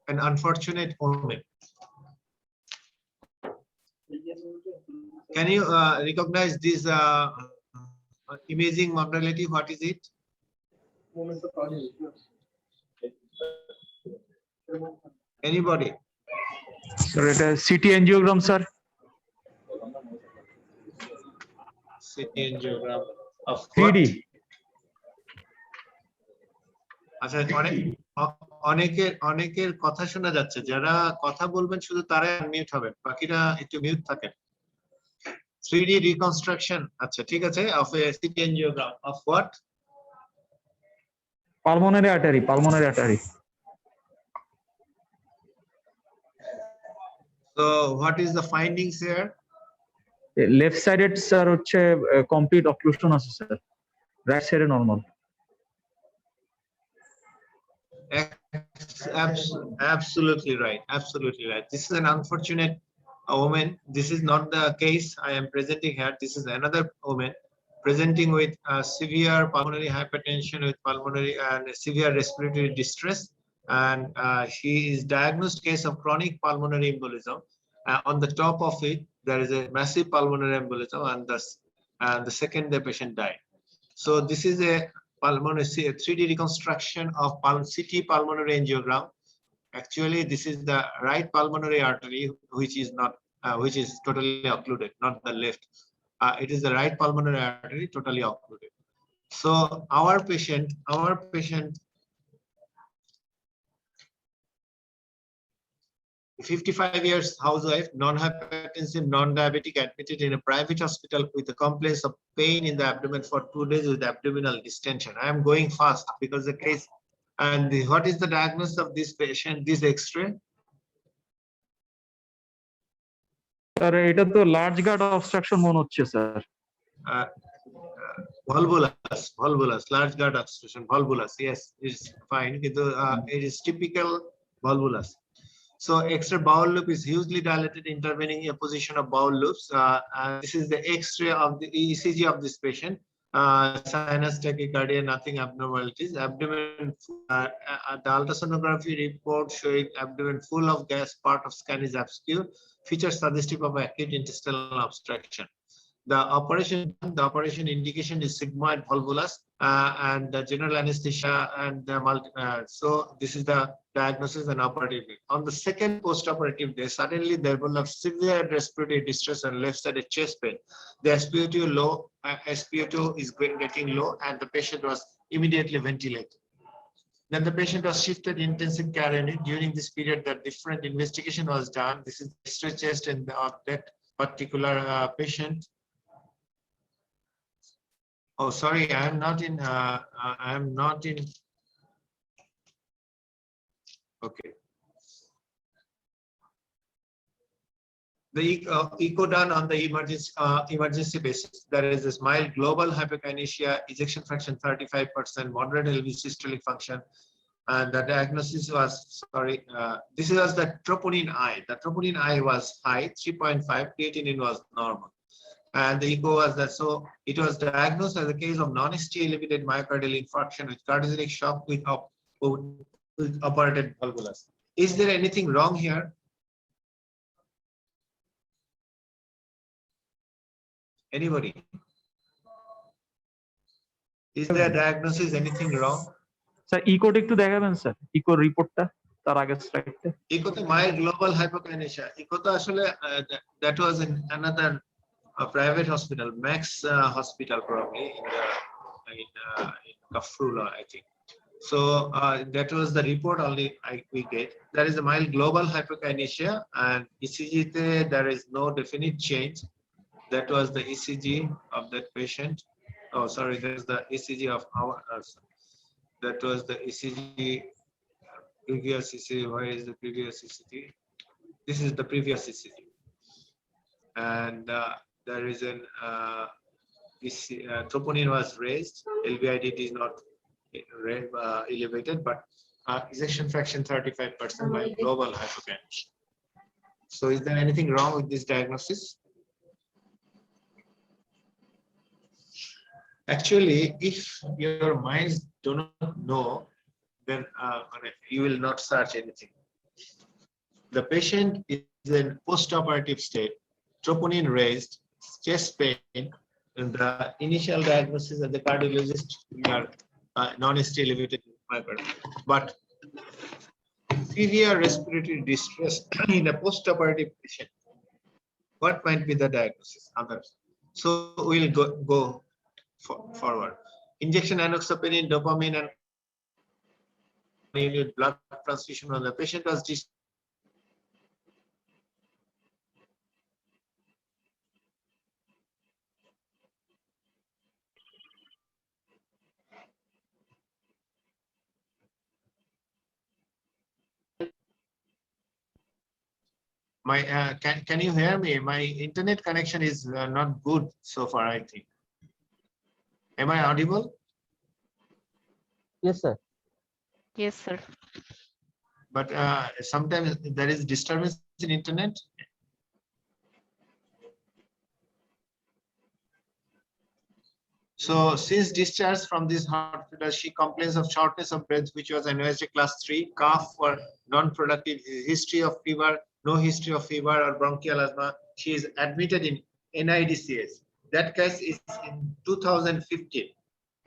an unfortunate omen. Can you recognize this imaging modality? What is it? Anybody? Sir, it is CT angiogram, sir. CT angiogram of 3D. আচ্ছা, অনেকের কথা শোনা যাচ্ছে, যারা কথা বলবেন শুধু তারাই আনমিউট হবেন, বাকিরা একটু মিউট থাকেন। 3D reconstruction, আচ্ছা ঠিক আছে, of a CT angiogram of what? Pulmonary artery. So what is the findings here? Left sided sir হচ্ছে complete occlusion আছে sir. Right side normal. Absolutely right. This is an unfortunate woman. This is not the case I am presenting here. This is another woman presenting with severe pulmonary hypertension with pulmonary and severe respiratory distress, and she is diagnosed case of chronic pulmonary embolism. On the top of it, there is a massive pulmonary embolism, and the second the patient died. So this is a pulmonary 3D reconstruction of CT pulmonary angiogram. Actually, this is the right pulmonary artery, which is totally occluded, not the left. It is the right pulmonary artery totally occluded. So our patient, 55 years, housewife, non-hypertensive, non-diabetic, admitted in a private hospital with a complaint of pain in the abdomen for 2 days with abdominal distension. I am going fast because the case. And what is the diagnosis of this patient? This X-ray. Sir, এটা তো large gut obstruction মনে হচ্ছে sir. Volvulus, large gut obstruction, volvulus. Yes, it's fine. It is typical volvulus. So extra bowel loop is hugely dilated, intervening in a position of bowel loops. And this is the X-ray of the ECG of this patient. Sinus tachycardia, nothing abnormalities. Abdomen, the ultrasonography report showing abdomen full of gas, part of scan is obscure, features suggestive of acute intestinal obstruction. The operation indication is sigmoid volvulus, and the general anesthesia and the so this is the diagnosis and operative. On the second post-operative day, suddenly there developed severe respiratory distress and left-sided chest pain. The SpO2 low, SpO2 is getting low, and the patient was immediately ventilated. Then the patient was shifted intensive care unit. During this period, the different investigation was done. This is the X-ray chest and of that particular patient. Oh, sorry, I am not in. Okay. The echo done on the emergency basis. There is a mild global hypokinesia, ejection fraction 35%, moderate LV systolic function, and the diagnosis was, this was the troponin I. The troponin I was high, 3.5, creatinine was normal. And the echo was that, so it was diagnosed as a case of non-ST elevated myocardial infarction with cardiogenic shock with operated volvulus. Is there anything wrong here? Anybody? Is there diagnosis anything wrong? Sir, echo একটু দেখাবেন sir, echo রিপোর্টটা তার আগের স্লাইডে। Echo to mild global hypokinesia. Echo to আসলে that was in another private hospital, Max Hospital, probably in Kafrula, I think. So that was the report only we get. There is a mild global hypokinesia, and ECG there is no definite change. That was the ECG of that patient. Oh, sorry, there's the ECG of our. That was the ECG. Previous ECG. Where is the previous ECG? This is the previous ECG, and there is an troponin was raised. LVIDT is not elevated, but ejection fraction 35% by global hypokinesia. So, is there anything wrong with this diagnosis? Actually, if your minds do not know, then you will not search anything. The patient is in post-operative state, troponin raised, chest pain, and the initial diagnosis of the cardiologist are non-ST elevated marker. But severe respiratory distress in a post-operative patient, what might be the diagnosis? Others. So we'll go forward. Injection enoxaparin, dopamine, and unit blood transfusion when the patient was my can you hear me? My internet connection is not good so far, I think. Am I audible? Yes, sir. Yes, sir. But sometimes there is disturbance in internet. So since discharge from this hospital, she complains of shortness of breath, which was NOSJ class 3, cough for non-productive, history of fever, no history of fever or bronchial asthma. She is admitted in NIDCS. That case is in 2015.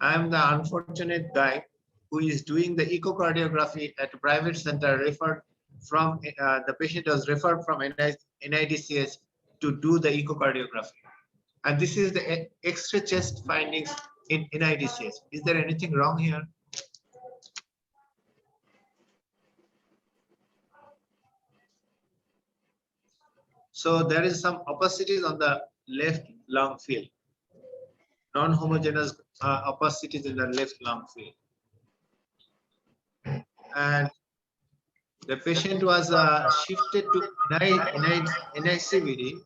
I am the unfortunate guy who is doing the echocardiography at a private center, referred from, the patient was referred from NIDCS to do the echocardiography. And this is the extra chest findings in NIDCS. Is there anything wrong here? So there is some opacities on the left lung field, non-homogeneous opacities in the left lung field. And the patient was shifted to NICVD.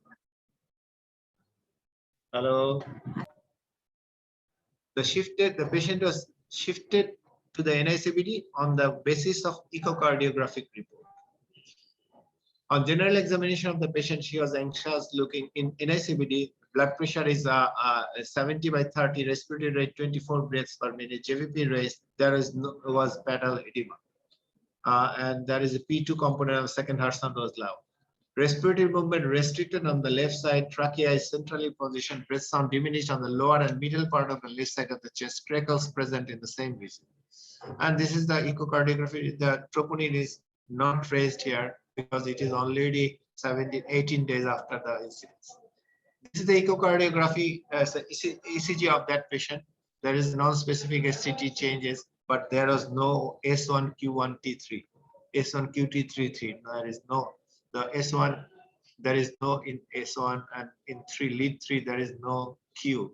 Hello. The patient was shifted to the NICVD on the basis of echocardiographic report. On general examination of the patient, she was anxious looking. In NICVD, blood pressure is 70/30, respiratory rate 24 breaths per minute, JVP raised, was pedal edema. And there is a P2 component of second heart sound was loud. Respiratory movement restricted on the left side, trachea is centrally positioned, breath sound diminished on the lower and middle part of the left side of the chest, crackles present in the same region. And this is the echocardiography. The troponin is not raised here because it is already 18 days after the incident. This is the echocardiography, ECG of that patient. There is non-specific SCT changes, but there was no S1Q1T3, S1QT33. There is no. The S1, there is no in S1, and in lead 3, there is no Q.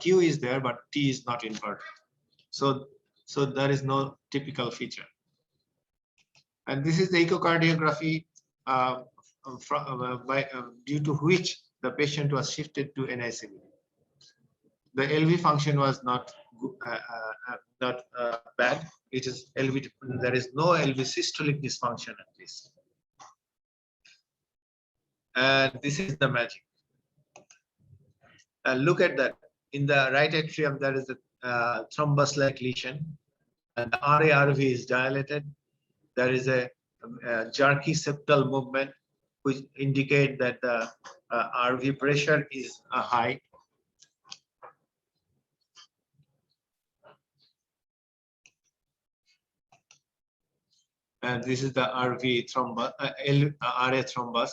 Q is there, but T is not inverted. So there is no typical feature. And this is the echocardiography due to which the patient was shifted to NICVD. The LV function was not bad. It is LV. There is no LV systolic dysfunction at least. And this is the magic. Look at that. In the right atrium, there is a thrombus-like lesion, and the RA-RV is dilated. There is a jerky septal movement, which indicate that the RV pressure is high. And this is the RV thrombus, RA thrombus.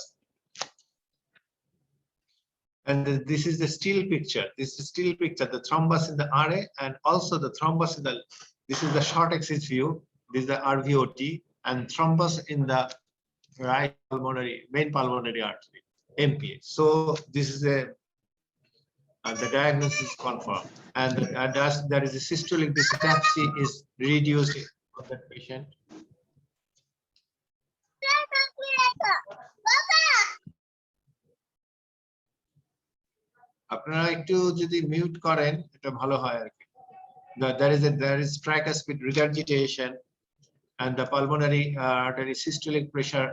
And this is the still picture. This is the still picture, the thrombus in the RA, and also the thrombus in the, this is the short axis view. This is the RVOT, and thrombus in the right pulmonary, main pulmonary artery, MPA. So this is the diagnosis is confirmed. And there is a systolic dyspepsia is reduced on that patient. আপনারা একটু যদি mute করেন এটা ভালো হয় আর কি. There is tricuspid regurgitation and the pulmonary artery systolic pressure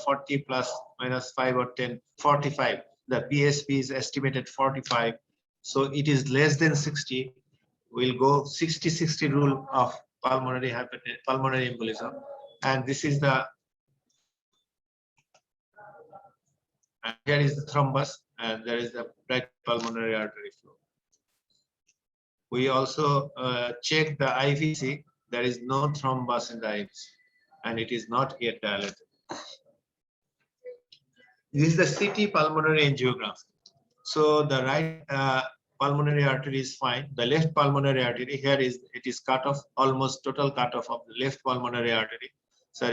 40 plus minus 5 or 10, 45. The PSP is estimated 45. So it is less than 60. We'll go 60-60 rule of pulmonary embolism. And this is the And here is the thrombus, and there is the right pulmonary artery flow. We also check the IVC. There is no thrombus in the IVC, and it is not yet dilated. This is the CT pulmonary angiogram. So the right pulmonary artery is fine. The left pulmonary artery here it is cut off, almost total cut off of the left pulmonary artery. So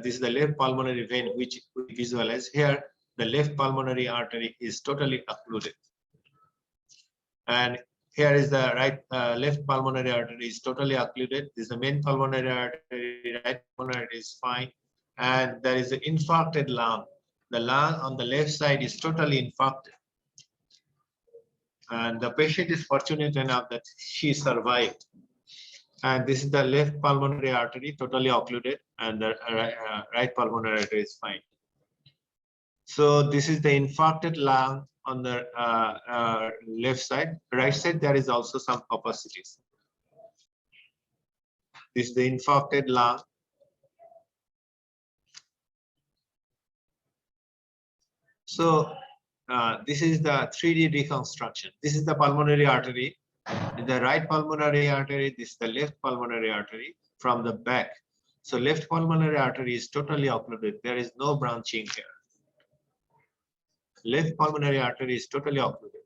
this is the left pulmonary vein which we visualize here. The left pulmonary artery is totally occluded, and here is the right left pulmonary artery is totally occluded. This is the main pulmonary artery. Right pulmonary artery is fine, and there is an infarcted lung. The lung on the left side is totally infarcted, and the patient is fortunate enough that she survived. And this is the left pulmonary artery totally occluded, and the right pulmonary artery is fine. So this is the infarcted lung on the left side. Right side, there is also some opacities. This is the infarcted lung. So this is the 3D reconstruction. This is the pulmonary artery. The right pulmonary artery, this is the left pulmonary artery from the back. So left pulmonary artery is totally occluded. There is no branching here. Left pulmonary artery is totally occluded.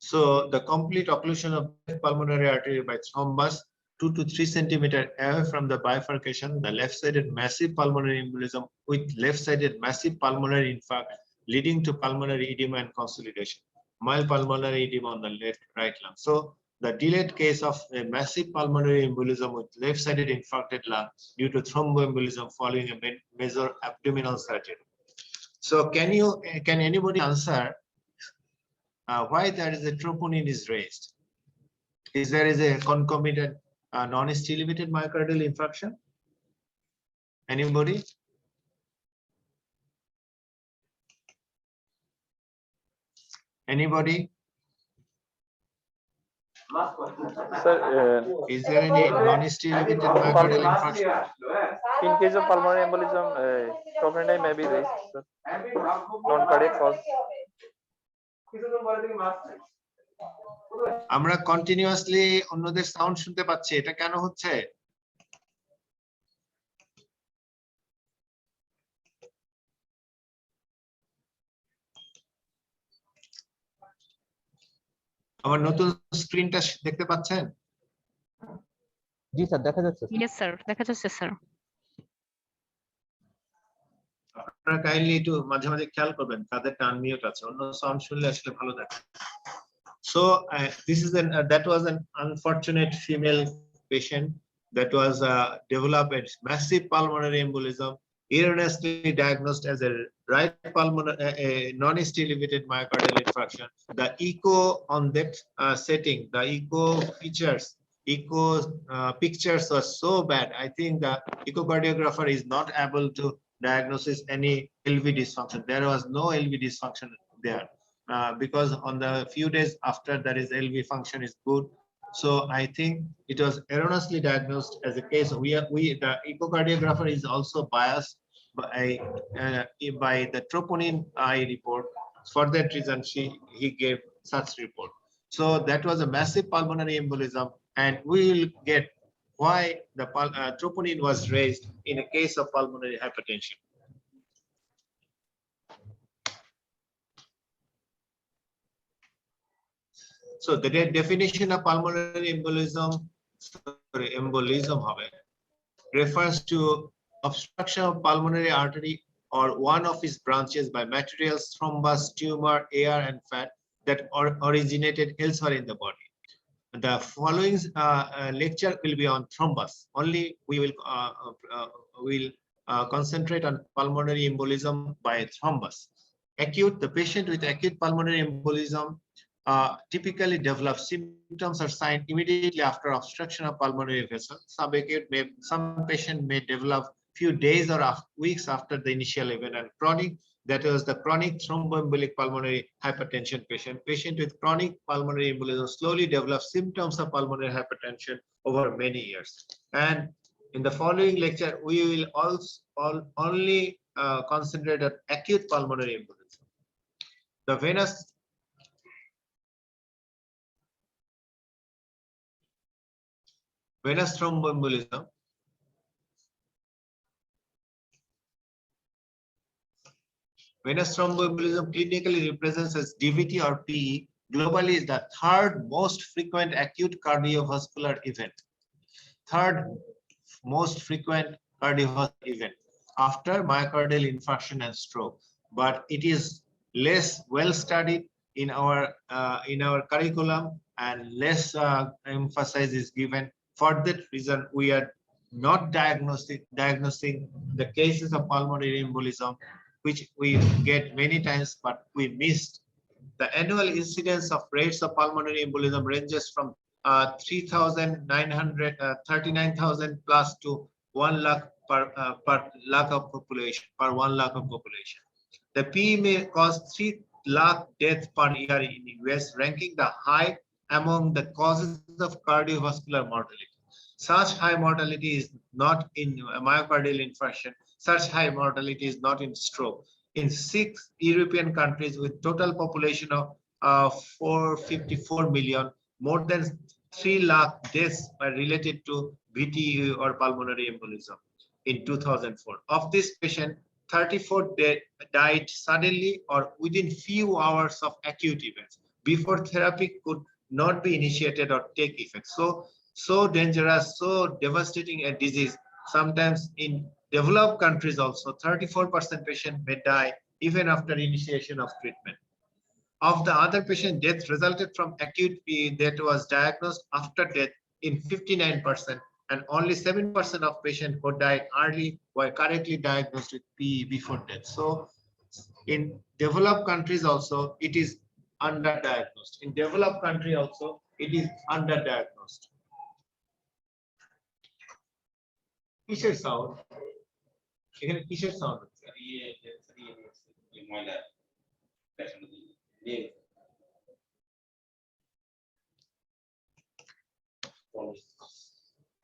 So the complete occlusion of left pulmonary artery by thrombus 2 to 3 centimeters away from the bifurcation, the left-sided massive pulmonary embolism with left-sided massive pulmonary infarct leading to pulmonary edema and consolidation. Mild pulmonary edema on the right lung. So the delayed case of a massive pulmonary embolism with left-sided infarcted lung due to thromboembolism following a major abdominal surgery. So can anybody answer why there is a troponin is raised? Is there a concomitant non-stimulated myocardial infarction? Anybody? Anybody? Sir, Is there any non-stimulated myocardial infarction? in case of pulmonary embolism, troponin may be raised, sir. Non-cardiac cause. আমরা continuously অন্যদের sound শুনতে পাচ্ছি, এটা কেন হচ্ছে? আমার নতুন স্ক্রিনটা দেখতে পাচ্ছেন? জি স্যার, দেখা যাচ্ছে। ইয়েস স্যার, দেখা যাচ্ছে স্যার। আপনারা কাইন্ডলি একটু মাঝে মাঝে খেয়াল করবেন কাদের আনমিউট আছে, অন্য সাউন্ড শুনলে আসলে ভালো দেখে। So this is that was an unfortunate female patient that was developed a massive pulmonary embolism, erroneously diagnosed as a right pulmonary non-stimulated myocardial infarction. The echo on that setting, the echo features, echo pictures were so bad. I think the echocardiographer is not able to diagnose any LV dysfunction. There was no LV dysfunction there. Because on the few days after there is LV function is good. So I think it was erroneously diagnosed as a case. The echocardiographer is also biased by the troponin I report. For that reason, he gave such report. So that was a massive pulmonary embolism, and we will get why the troponin was raised in a case of pulmonary hypertension. So the definition of pulmonary embolism, refers to obstruction of pulmonary artery or one of its branches by materials, thrombus, tumor, air, and fat that originated elsewhere in the body. The following lecture will be on thrombus. Only we will concentrate on pulmonary embolism by thrombus. Acute, the patient with acute pulmonary embolism typically develop symptoms or signs immediately after obstruction of pulmonary vessel. Some patient may develop few days or weeks after the initial event. And chronic, that was the chronic thromboembolic pulmonary hypertension patient. Patient with chronic pulmonary embolism slowly develops symptoms of pulmonary hypertension over many years. And In the following lecture, we will also only concentrate on acute pulmonary embolism. The venous thromboembolism. Venous thromboembolism clinically represents as DVT or PE. Globally, is the third most frequent acute cardiovascular event. Third most frequent cardiovascular event after myocardial infarction and stroke, but it is less well studied in our curriculum, and less emphasis is given. For that reason, we are not diagnosing the cases of pulmonary embolism, which we get many times, but we missed. The annual incidence of rates of pulmonary embolism ranges from 39,000 plus to 1 lakh per lakh of population, per 1 lakh of population. The PE may cause 3 lakh deaths per year in US, ranking the high among the causes of cardiovascular mortality. Such high mortality is not in myocardial infarction. Such high mortality is not in stroke. In 6 European countries with total population of 454 million, more than 3 lakh deaths were related to VTE or pulmonary embolism in 2004. Of this patient, 34 died suddenly or within few hours of acute events before therapy could not be initiated or take effect. So dangerous, so devastating a disease. Sometimes in developed countries also, 34% patient may die even after initiation of treatment. Of the other patient, death resulted from acute PE that was diagnosed after death in 59%, and only 7% of patients who died early were correctly diagnosed with PE before death. So in developed countries also, it is underdiagnosed. In developed country also, it is underdiagnosed. কিসের sound এখানে কিসের sound হচ্ছে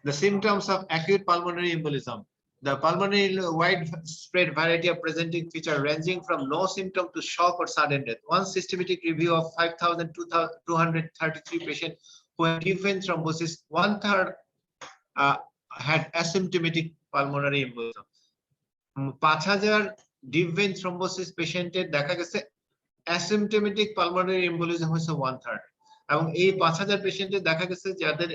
The symptoms of acute pulmonary embolism. The pulmonary widespread variety of presenting feature ranging from no symptom to shock or sudden death. One systematic review of 5,233 patients who had deep vein thrombosis, 1/3 had asymptomatic pulmonary embolism. 5,000 deep vein thrombosis পেশেন্টের দেখা গেছে asymptomatic pulmonary embolism হচ্ছে 1/3, এবং এই 5,000 পেশেন্টের দেখা গেছে যাদের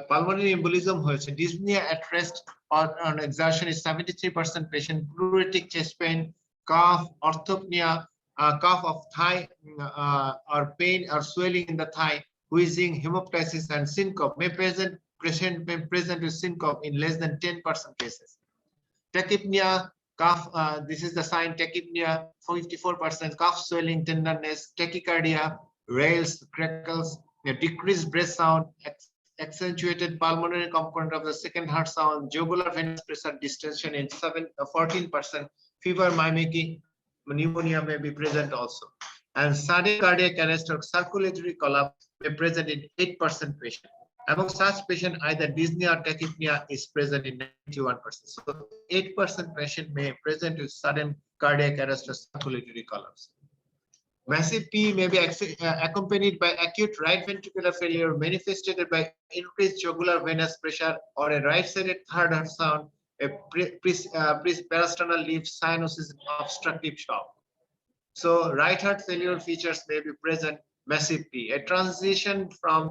pulmonary embolism হয়েছে, dyspnea at rest or on exertion is 73% patient, pleuritic chest pain, cough, orthopnea, cough of thigh or pain or swelling in the thigh, wheezing, hemoptysis, and syncope may present with syncope in less than 10% cases. Tachypnea, cough, this is the sign tachypnea, 54%, cough, swelling, tenderness, tachycardia, rails, crackles, decreased breath sound, accentuated pulmonary component of the second heart sound, jugular venous pressure distension in 14%, fever, mimicking, pneumonia may be present also, and sudden cardiac arrest or circulatory collapse may present in 8% patient. Among such patient, either dyspnea or tachypnea is present in 91%. So 8% patient may present with sudden cardiac arrest or circulatory collapse. Massive PE may be accompanied by acute right ventricular failure manifested by increased jugular venous pressure or a right-sided third heart sound, a parasternal leaf cyanosis, obstructive shock. So right heart failure features may be present, massive PE. A transition from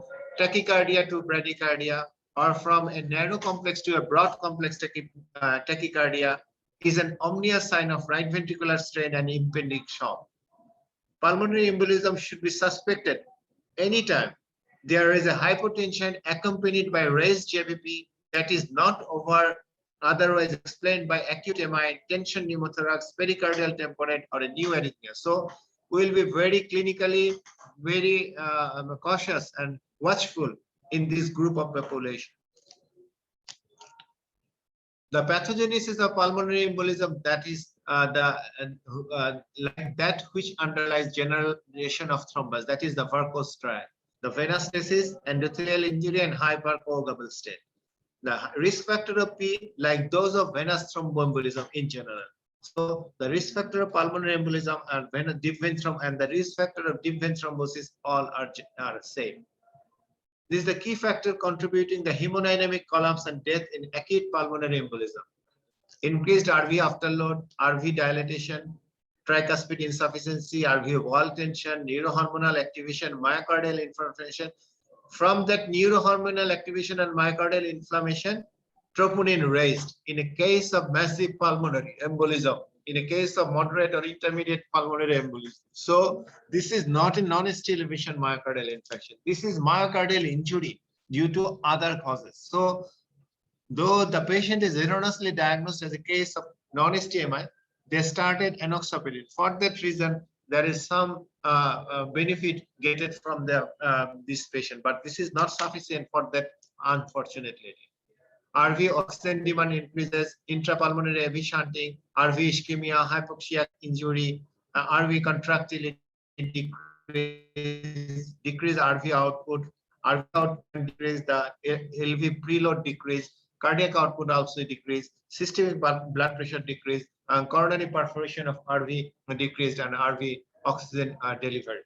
tachycardia to bradycardia or from a narrow complex to a broad complex tachycardia is an ominous sign of right ventricular strain and impending shock. Pulmonary embolism should be suspected anytime there is a hypotension accompanied by raised JVP that is not over otherwise explained by acute MI, tension pneumothorax, pericardial tamponade, or a new arrhythmia. So we will be very clinically very cautious and watchful in this group of population. The pathogenesis of pulmonary embolism, that is like that which underlies generation of thrombus, that is the varicose striae, the venous stasis, endothelial injury, and hypercoagulable state. The risk factor of P, like those of venous thromboembolism in general. So the risk factor of pulmonary embolism and deep vein and the risk factor of deep vein thrombosis all are same. This is the key factor contributing the hemodynamic collapse and death in acute pulmonary embolism. Increased RV afterload, RV dilatation, tricuspid insufficiency, RV wall tension, neurohormonal activation, myocardial infarction. From that neurohormonal activation and myocardial inflammation, troponin raised in a case of massive pulmonary embolism, in a case of moderate or intermediate pulmonary embolism. So this is not a non-steal emission myocardial infection. This is myocardial injury due to other causes. So though the patient is erroneously diagnosed as a case of non-STMI, they started enoxaparin. For that reason, there is some benefit gated from this patient, but this is not sufficient for that, unfortunately. RV oxygen demand increases, intrapulmonary AV shunting, RV ischemia, hypoxia injury, RV contractility decrease RV output, RV output decrease, the LV preload decrease, cardiac output also decrease, systemic blood pressure decrease, and coronary perforation of RV decreased, and RV oxygen delivery.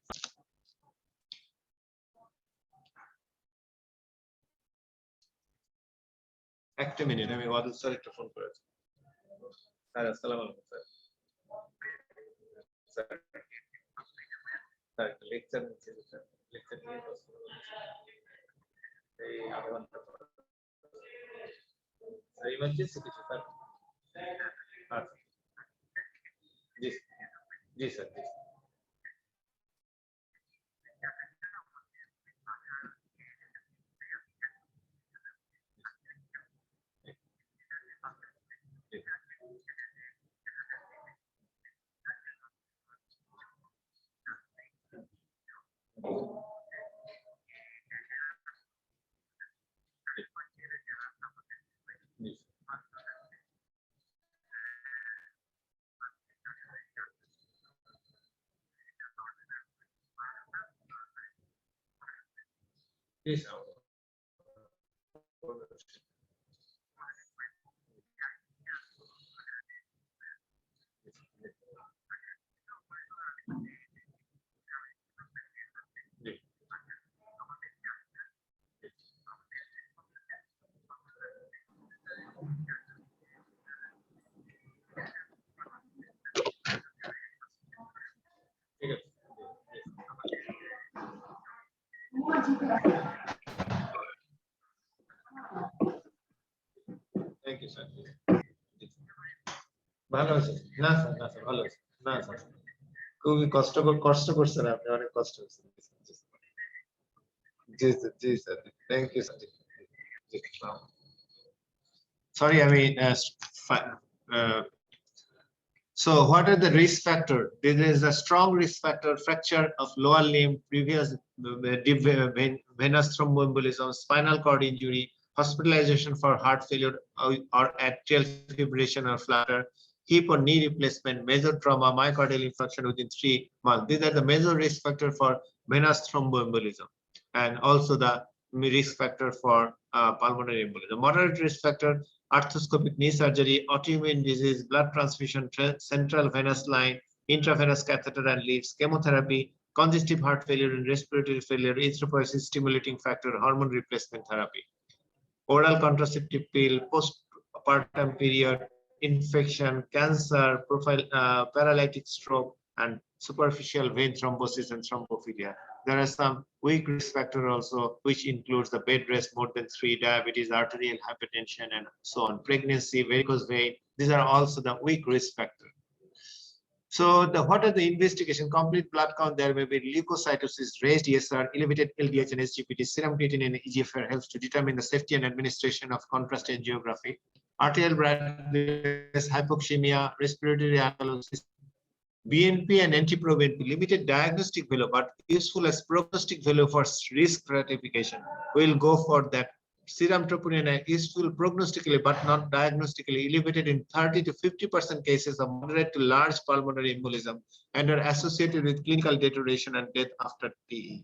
একটা minute আমি Wadul sir একটা phone করেছি sir আসসালামু আলাইকুম sir sir lecture নিচ্ছে sir lecture নিয়ে এই আধা ঘন্টা স্যার ইমার্জেন্সি কিছু স্যার আচ্ছা জি জি স্যার জি Yes. Thank you, sir. ভালো আছে না স্যার না স্যার ভালো আছে না স্যার খুবই কষ্ট করছেন আপনি অনেক কষ্ট করছেন জি sir thank you sir sorry আমি so what are the risk factor? There is a strong risk factor: fracture of lower limb, previous venous thromboembolism, spinal cord injury, hospitalization for heart failure or atrial fibrillation or flutter, hip or knee replacement, major trauma, myocardial infarction within 3 months. These are the major risk factor for venous thromboembolism, and also the risk factor for pulmonary embolism. Moderate risk factor: arthroscopic knee surgery, autoimmune disease, blood transfusion, central venous line, intravenous catheter and leads, chemotherapy, congestive heart failure and respiratory failure, erythropoiesis stimulating factor, hormone replacement therapy, oral contraceptive pill, postpartum period, infection, cancer, paralytic stroke, and superficial vein thrombosis and thrombophilia. There are some weak risk factor also, which includes the bed rest more than 3, diabetes, arterial hypertension, and so on. Pregnancy, varicose vein. These are also the weak risk factor. So what are the investigation? Complete blood count. There may be leukocytosis, raised ESR, elevated LDH and SGPT, serum creatinine and EGFR helps to determine the safety and administration of contrast angiography. Arterial blood, hypoxemia, respiratory alkalosis, BNP and NT-proBNP, limited diagnostic value but useful as prognostic value for risk stratification. We'll go for that. Serum troponin useful prognostically but not diagnostically, elevated in 30 to 50% cases of moderate to large pulmonary embolism and are associated with clinical deterioration and death after PE.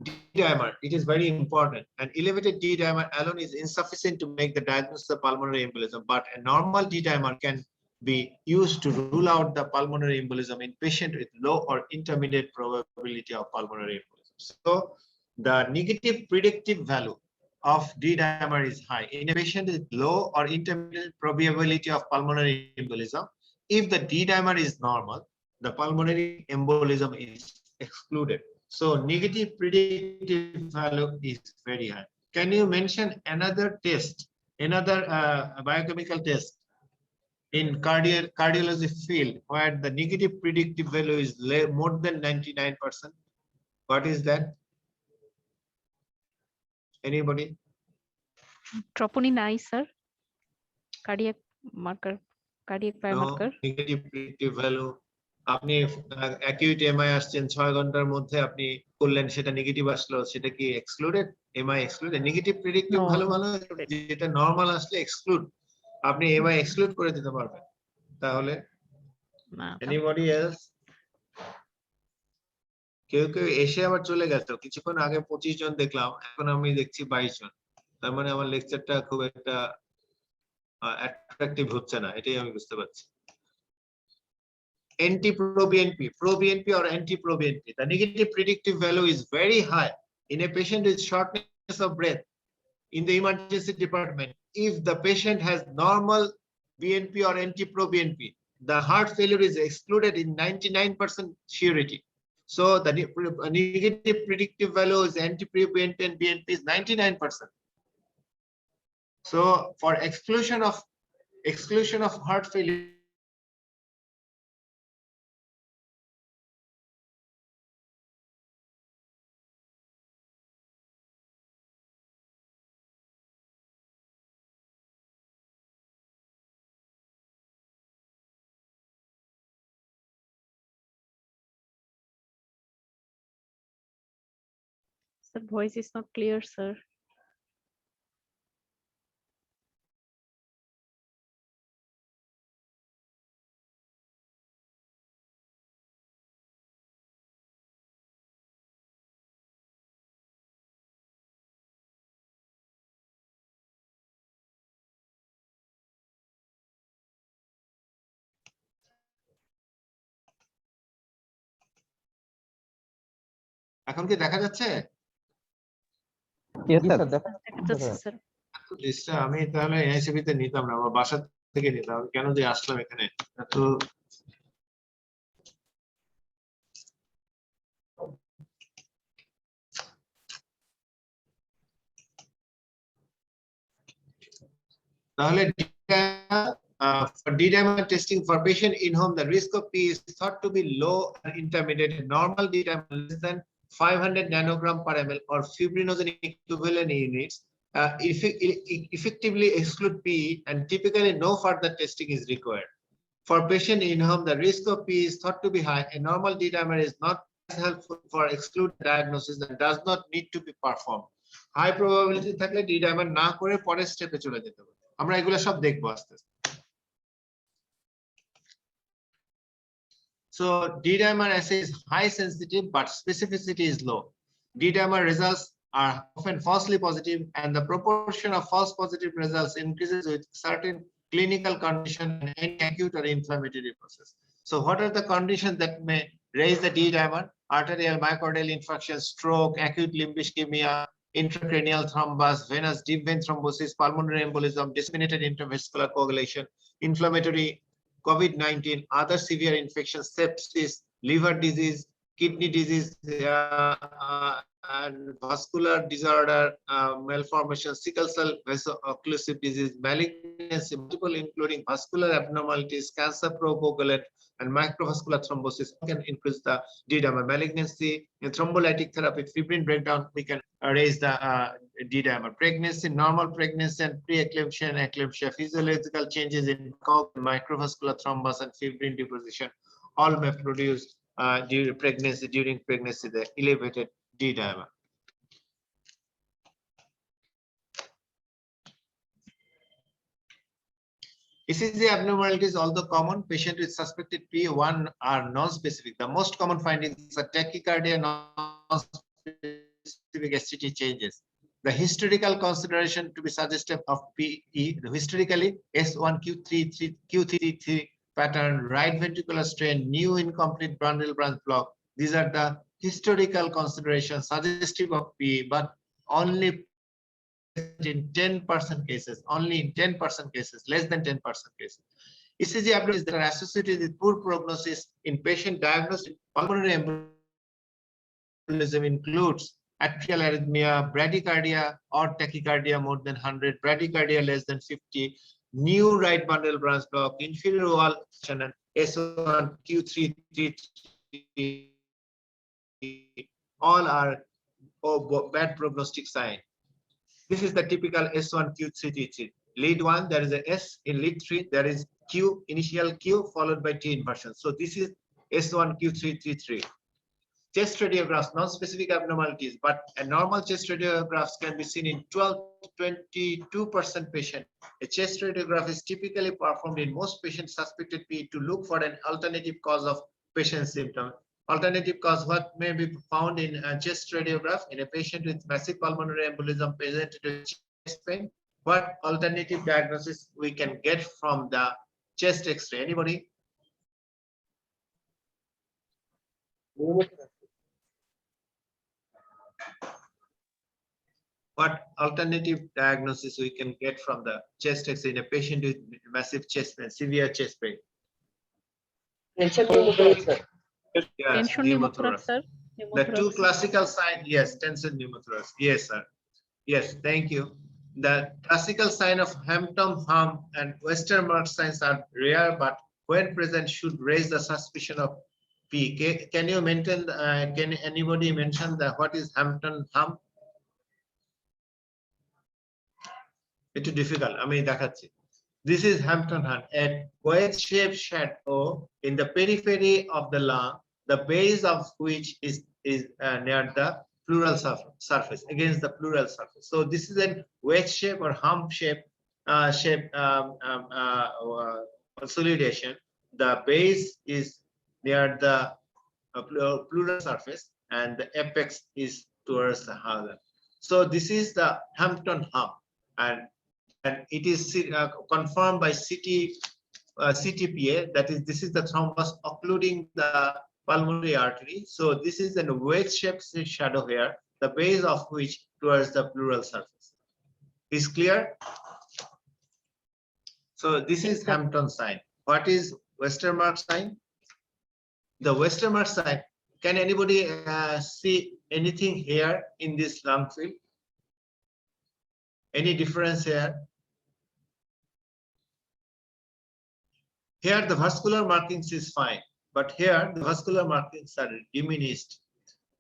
D-dimer, it is very important. An elevated D-dimer alone is insufficient to make the diagnosis of pulmonary embolism, but a normal D-dimer can be used to rule out the pulmonary embolism in patient with low or intermediate probability of pulmonary embolism. So the negative predictive value of D-dimer is high in a patient with low or intermediate probability of pulmonary embolism. If the D-dimer is normal, the pulmonary embolism is excluded. So negative predictive value is very high. Can you mention another test, another biochemical test in cardiology field where the negative predictive value is more than 99%? What is that? Anybody? Troponin I, sir. Cardiac marker, cardiac No, biomarker. negative predictive value. আপনি acute MI আসছেন 6 ঘন্টার মধ্যে আপনি করলেন সেটা negative আসলো সেটা কি excluded MI excluded negative predictive No. ভালো যেটা নরমাল আসলে এক্সক্লুড আপনি এমআই এক্সক্লুড করে দিতে পারবেন তাহলে না, এনিবডি এলস কেউ এসে আবার চলে গেছে কিছুক্ষণ আগে 25 জন দেখলাম এখন আমি দেখছি 22 জন তার মানে আমার লেকচারটা খুব একটা অ্যাট্রাকটিভ হচ্ছে না এটাই আমি বুঝতে পারছি anti-pro-BNP, pro-BNP or anti-pro-BNP. The negative predictive value is very high in a patient with shortness of breath in the emergency department. If the patient has normal BNP or anti-pro-BNP, the heart failure is excluded in 99% surety. So the negative predictive value is anti-pro-BNP and BNP is 99%. So for exclusion of heart failure, sir, voice is not clear, sir. এখন কি দেখা যাচ্ছে Yes, জি sir. Sir. দেখা যাচ্ছে, sir. লিস্টটা আমি তাহলে এনআইসিবি তে নিতাম না আমার বাসা থেকে নিতাম কেন যে আসলাম এখানে তো তাহলে for D-dimer testing for patient in whom the risk of P is thought to be low and intermediate, normal D-dimer less than 500 nanogram per ml or fibrinogen equivalent units effectively exclude P and typically no further testing is required. For patient in whom the risk of P is thought to be high, a normal D-dimer is not helpful for exclude diagnosis and does not need to be performed. High probability থাকলে D-dimer না করে পরের স্টেপে চলে যেতে হবে আমরা এগুলা সব দেখবো আস্তে আস্তে So D-dimer assay is high sensitive but specificity is low. D-dimer results are often falsely positive and the proportion of false positive results increases with certain clinical condition and any acute or inflammatory process. So what are the conditions that may raise the D-dimer? Arterial myocardial infarction, stroke, acute limb ischemia, intracranial thrombus, venous deep vein thrombosis, pulmonary embolism, disseminated intravascular coagulation, inflammatory COVID-19, other severe infections, sepsis, liver disease, kidney disease, and vascular disorder, malformation, sickle cell vaso-occlusive disease, malignancy, multiple including vascular abnormalities, cancer procoagulant, and microvascular thrombosis can increase the D-dimer. Malignancy, in thrombolytic therapy, fibrin breakdown, we can raise the D-dimer. Pregnancy, normal pregnancy and pre-eclampsia and eclampsia, physiological changes in microvascular thrombus and fibrin deposition, all may produce during pregnancy the elevated D-dimer. ECG abnormalities, although common, patient with suspected P1 are non-specific. The most common findings are tachycardia, non-specific non-specific STT changes. The historical consideration to be suggestive of PE, historically S1Q33 pattern, right ventricular strain, new incomplete bundle branch block. These are the historical considerations suggestive of PE, but only in 10% cases, only in 10% cases, less than 10% cases. ECG abnormalities that are associated with poor prognosis in patient diagnosed with pulmonary embolism includes atrial arrhythmia, bradycardia or tachycardia more than 100, bradycardia less than 50, new right bundle branch block, inferior wall and S1Q333, all are bad prognostic sign. This is the typical S1Q333. Lead 1, there is a S. In lead 3, there is Q, initial Q followed by T inversion. So this is S1Q333. Chest radiographs, non-specific abnormalities, but a normal chest radiographs can be seen in 12 to 22% patient. A chest radiograph is typically performed in most patients suspected PE to look for an alternative cause of patient symptom. Alternative cause, what may be found in a chest radiograph in a patient with massive pulmonary embolism presented with chest pain. What alternative diagnosis we can get from the chest X-ray? Anybody? What alternative diagnosis we can get from the chest X-ray in a patient with massive chest pain, severe chest pain? Tension Yes, pneumothorax, sir. the two Pneumothorax. classical signs, yes, tension pneumothorax. Yes, sir. Yes, thank you. The classical sign of Hampton-Hum and Westermarck signs are rare, but when present should raise the suspicion of P. Can you mention? Can anybody mention what is Hampton-Hum? It's difficult. I mean, this is Hampton-Hum, a wedge-shaped shadow in the periphery of the lung, the base of which is near the pleural surface, against the pleural surface. So this is a wedge shape or hump shape consolidation. The base is near the pleural surface, and the apex is towards the heart. So this is the Hampton-Hum, and it is confirmed by CTPA. That is, this is the thrombus occluding the pulmonary artery. So this is a wedge-shaped shadow here, the base of which towards the pleural surface. Is clear? So this is Hampton sign. What is Westermarck sign? The Westermarck sign. Can anybody see anything here in this lung field? Any difference here? Here the vascular markings is fine, but here the vascular markings are diminished.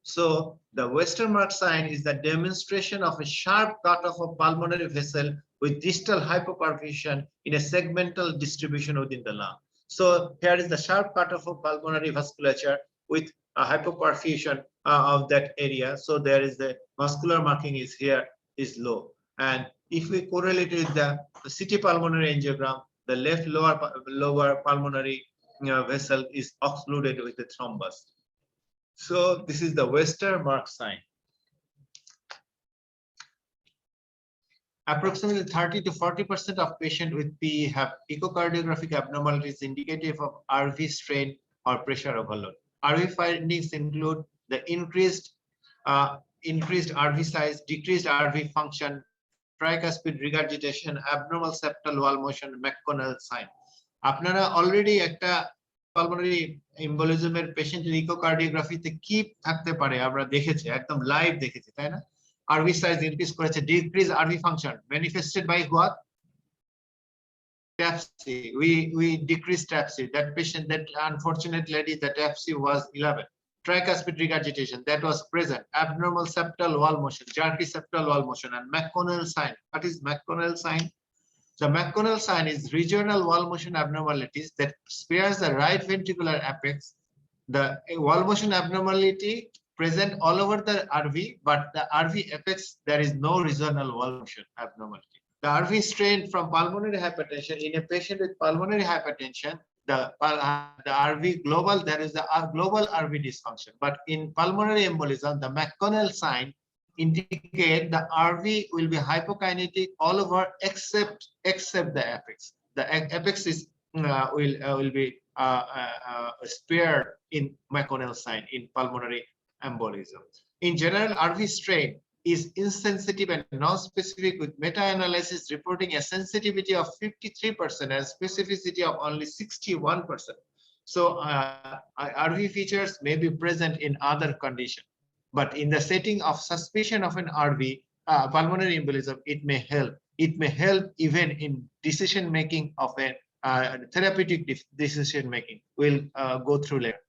So the Westermarck sign is the demonstration of a sharp cut of a pulmonary vessel with distal hypoperfusion in a segmental distribution within the lung. So here is the sharp cut of a pulmonary vasculature with a hypoperfusion of that area. So there is the vascular marking is here is low. And if we correlate with the CT pulmonary angiogram, the left lower pulmonary vessel is occluded with the thrombus. So this is the Westermarck sign. Approximately 30 to 40% of patients with PE have echocardiographic abnormalities indicative of RV strain or pressure overload. RV findings include the increased RV size, decreased RV function, tricuspid regurgitation, abnormal septal wall motion, McConnell sign. আপনারা already একটা pulmonary embolism এর পেশেন্টের ইকোকার্ডিওগ্রাফিতে কি থাকতে পারে আমরা দেখেছি, একদম লাইভ দেখেছি, তাই না? RV size increase করেছে, decrease RV function manifested by what? TAPC. We decreased TAPC. That patient, that unfortunate lady, the TAPC was 11. Tricuspid regurgitation that was present, abnormal septal wall motion, jerky septal wall motion, and McConnell sign. What is McConnell sign? The McConnell sign is regional wall motion abnormalities that spares the right ventricular apex. The wall motion abnormality present all over the RV, but the RV apex, there is no regional wall motion abnormality. The RV strain from pulmonary hypertension in a patient with pulmonary hypertension, the RV global, there is the global RV dysfunction. But in pulmonary embolism, the McConnell sign indicate the RV will be hypokinetic all over except the apex. The apex is will be spared in McConnell sign in pulmonary embolism. In general, RV strain is insensitive and non-specific, with meta-analysis reporting a sensitivity of 53% and specificity of only 61%. So RV features may be present in other conditions, but in the setting of suspicion of an RV pulmonary embolism, it may help. It may help even in decision making of a therapeutic decision making. We'll go through later.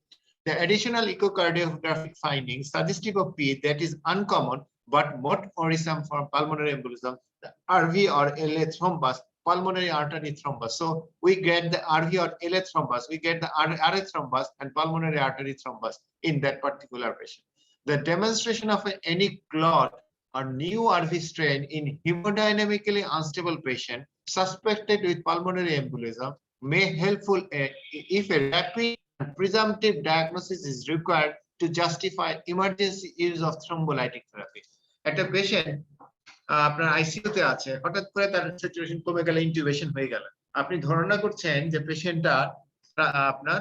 The additional echocardiographic findings suggestive of PE that is uncommon but more worrisome for pulmonary embolism, the RV or LA thrombus, pulmonary artery thrombus. So we get the RV or LA thrombus, we get the RA thrombus and pulmonary artery thrombus in that particular patient. The demonstration of any clot or new RV strain in hemodynamically unstable patient suspected with pulmonary embolism may helpful if a rapid and presumptive diagnosis is required to justify emergency use of thrombolytic therapy. At a patient আপনার আইসিইউতে আছে, হঠাৎ করে তার saturation কমে গেল, intubation হয়ে গেল, আপনি ধারণা করছেন যে পেশেন্টটা আপনার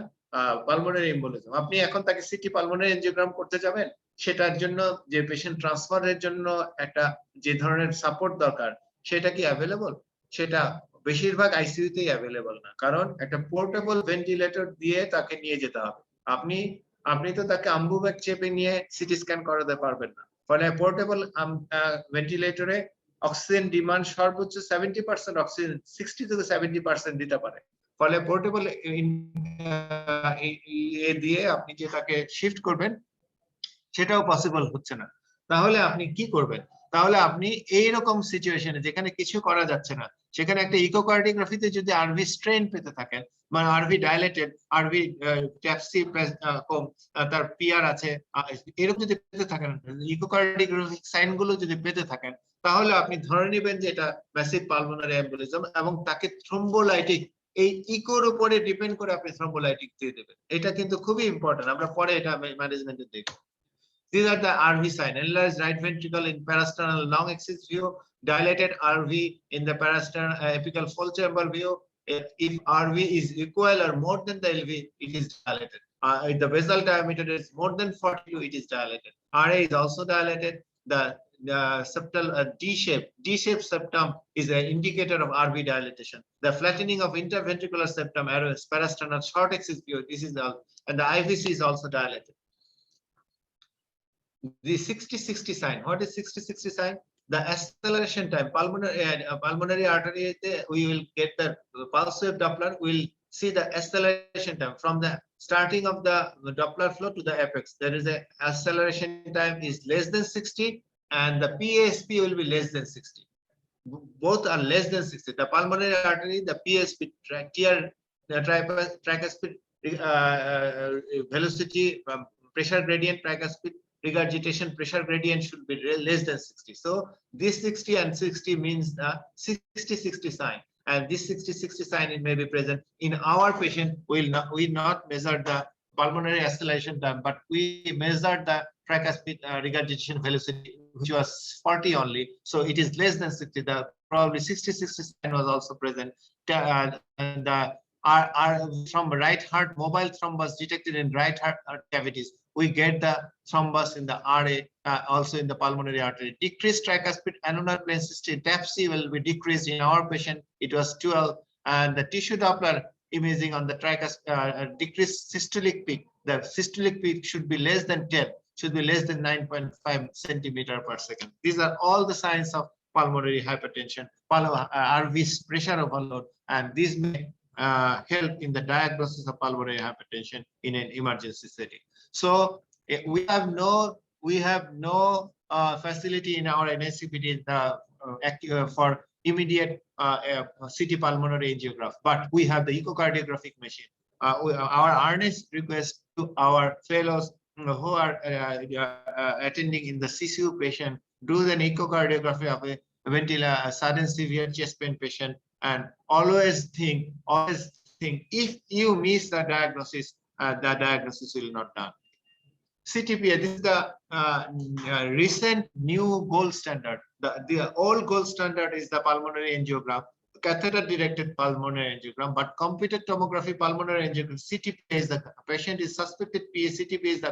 পালমোনারি এম্বোলিজম, আপনি এখন তাকে সিটি পালমোনারি এনজিওগ্রাম করতে যাবেন, সেটার জন্য যে পেশেন্ট ট্রান্সফারের জন্য একটা যে ধরনের সাপোর্ট দরকার সেটা কি অ্যাভেলেবল? সেটা বেশিরভাগ আইসিইউতেই অ্যাভেলেবল না, কারণ একটা পোর্টেবল ভেন্টিলেটর দিয়ে তাকে নিয়ে যেতে হবে। আপনি তো তাকে আম্বুব্যাগ চেপে নিয়ে সিটি স্ক্যান করাতে পারবেন না। ফলে পোর্টেবল ভেন্টিলেটরে অক্সিজেন ডিমান্ড সর্বোচ্চ 70% অক্সিজেন 60 থেকে 70% দিতে পারে। ফলে পোর্টেবল দিয়ে আপনি যে তাকে শিফট করবেন সেটাও পসিবল হচ্ছে না। তাহলে আপনি কি করবেন? তাহলে আপনি এইরকম সিচুয়েশনে যেখানে কিছু করা যাচ্ছে না, সেখানে একটা ইকোকার্ডিওগ্রাফিতে যদি আরভি স্ট্রেন পেতে থাকেন, মানে আরভি ডাইলেটেড, আরভি ট্যাপসি কম, তার পিআর আছে, এরকম যদি পেতে থাকেন, ইকোকার্ডিওগ্রাফিক সাইন গুলো যদি পেতে থাকেন, তাহলে আপনি ধরে নেবেন যে এটা ম্যাসিভ পালমোনারি এম্বোলিজম এবং তাকে থ্রোম্বোলাইটিক, এই ইকোর উপরে ডিপেন্ড করে আপনি থ্রোম্বোলাইটিক দিয়ে দেবেন। এটা কিন্তু খুবই ইম্পর্টেন্ট, আমরা পরে এটা ম্যানেজমেন্টে দেখব। These are the RV sign: enlarged right ventricle in parasternal long axis view, dilated RV in the parasternal apical fold chamber view. If RV is equal or more than the LV, it is dilated. If the basal diameter is more than 42, it is dilated. RA is also dilated. The septal D-shaped septum is an indicator of RV dilatation. The flattening of interventricular septum arrows parasternal short axis view. This is the, and the IVC is also dilated. The 60-60 sign. What is 60-60 sign? The acceleration time. Pulmonary artery, we will get the pulse wave Doppler. We'll see the acceleration time from the starting of the Doppler flow to the apex. There is a acceleration time is less than 60, and the PASP will be less than 60. Both are less than 60. The pulmonary artery, the PASP, tricuspid velocity, pressure gradient, tricuspid regurgitation pressure gradient should be less than 60. So this 60 and 60 means the 60-60 sign, and this 60-60 sign it may be present in our patient. We not measure the pulmonary acceleration time, but we measure the tricuspid regurgitation velocity, which was 40 only. So it is less than 60. The probably 60-60 sign was also present. And the from right heart mobile thrombus detected in right heart cavities. We get the thrombus in the RA, also in the pulmonary artery. Decreased tricuspid annular plane systole, TAPC will be decreased in our patient. It was 12, and the tissue Doppler imaging on the tricuspid decreased systolic peak. The systolic peak should be less than 10, should be less than 9.5 centimeter per second. These are all the signs of pulmonary hypertension, RV pressure overload, and these may help in the diagnosis of pulmonary hypertension in an emergency setting. So we have no facility in our NICPD for immediate CT pulmonary angiograph, but we have the echocardiographic machine. Our earnest request to our fellows who are attending in the CCU patient, do an echocardiography of a sudden severe chest pain patient, and always think if you miss the diagnosis will not done. CTPA, this is the recent new gold standard. The old gold standard is the pulmonary angiogram, catheter-directed pulmonary angiogram, but computed tomography pulmonary angiogram, CTPA is the patient is suspected PA, CTPA is the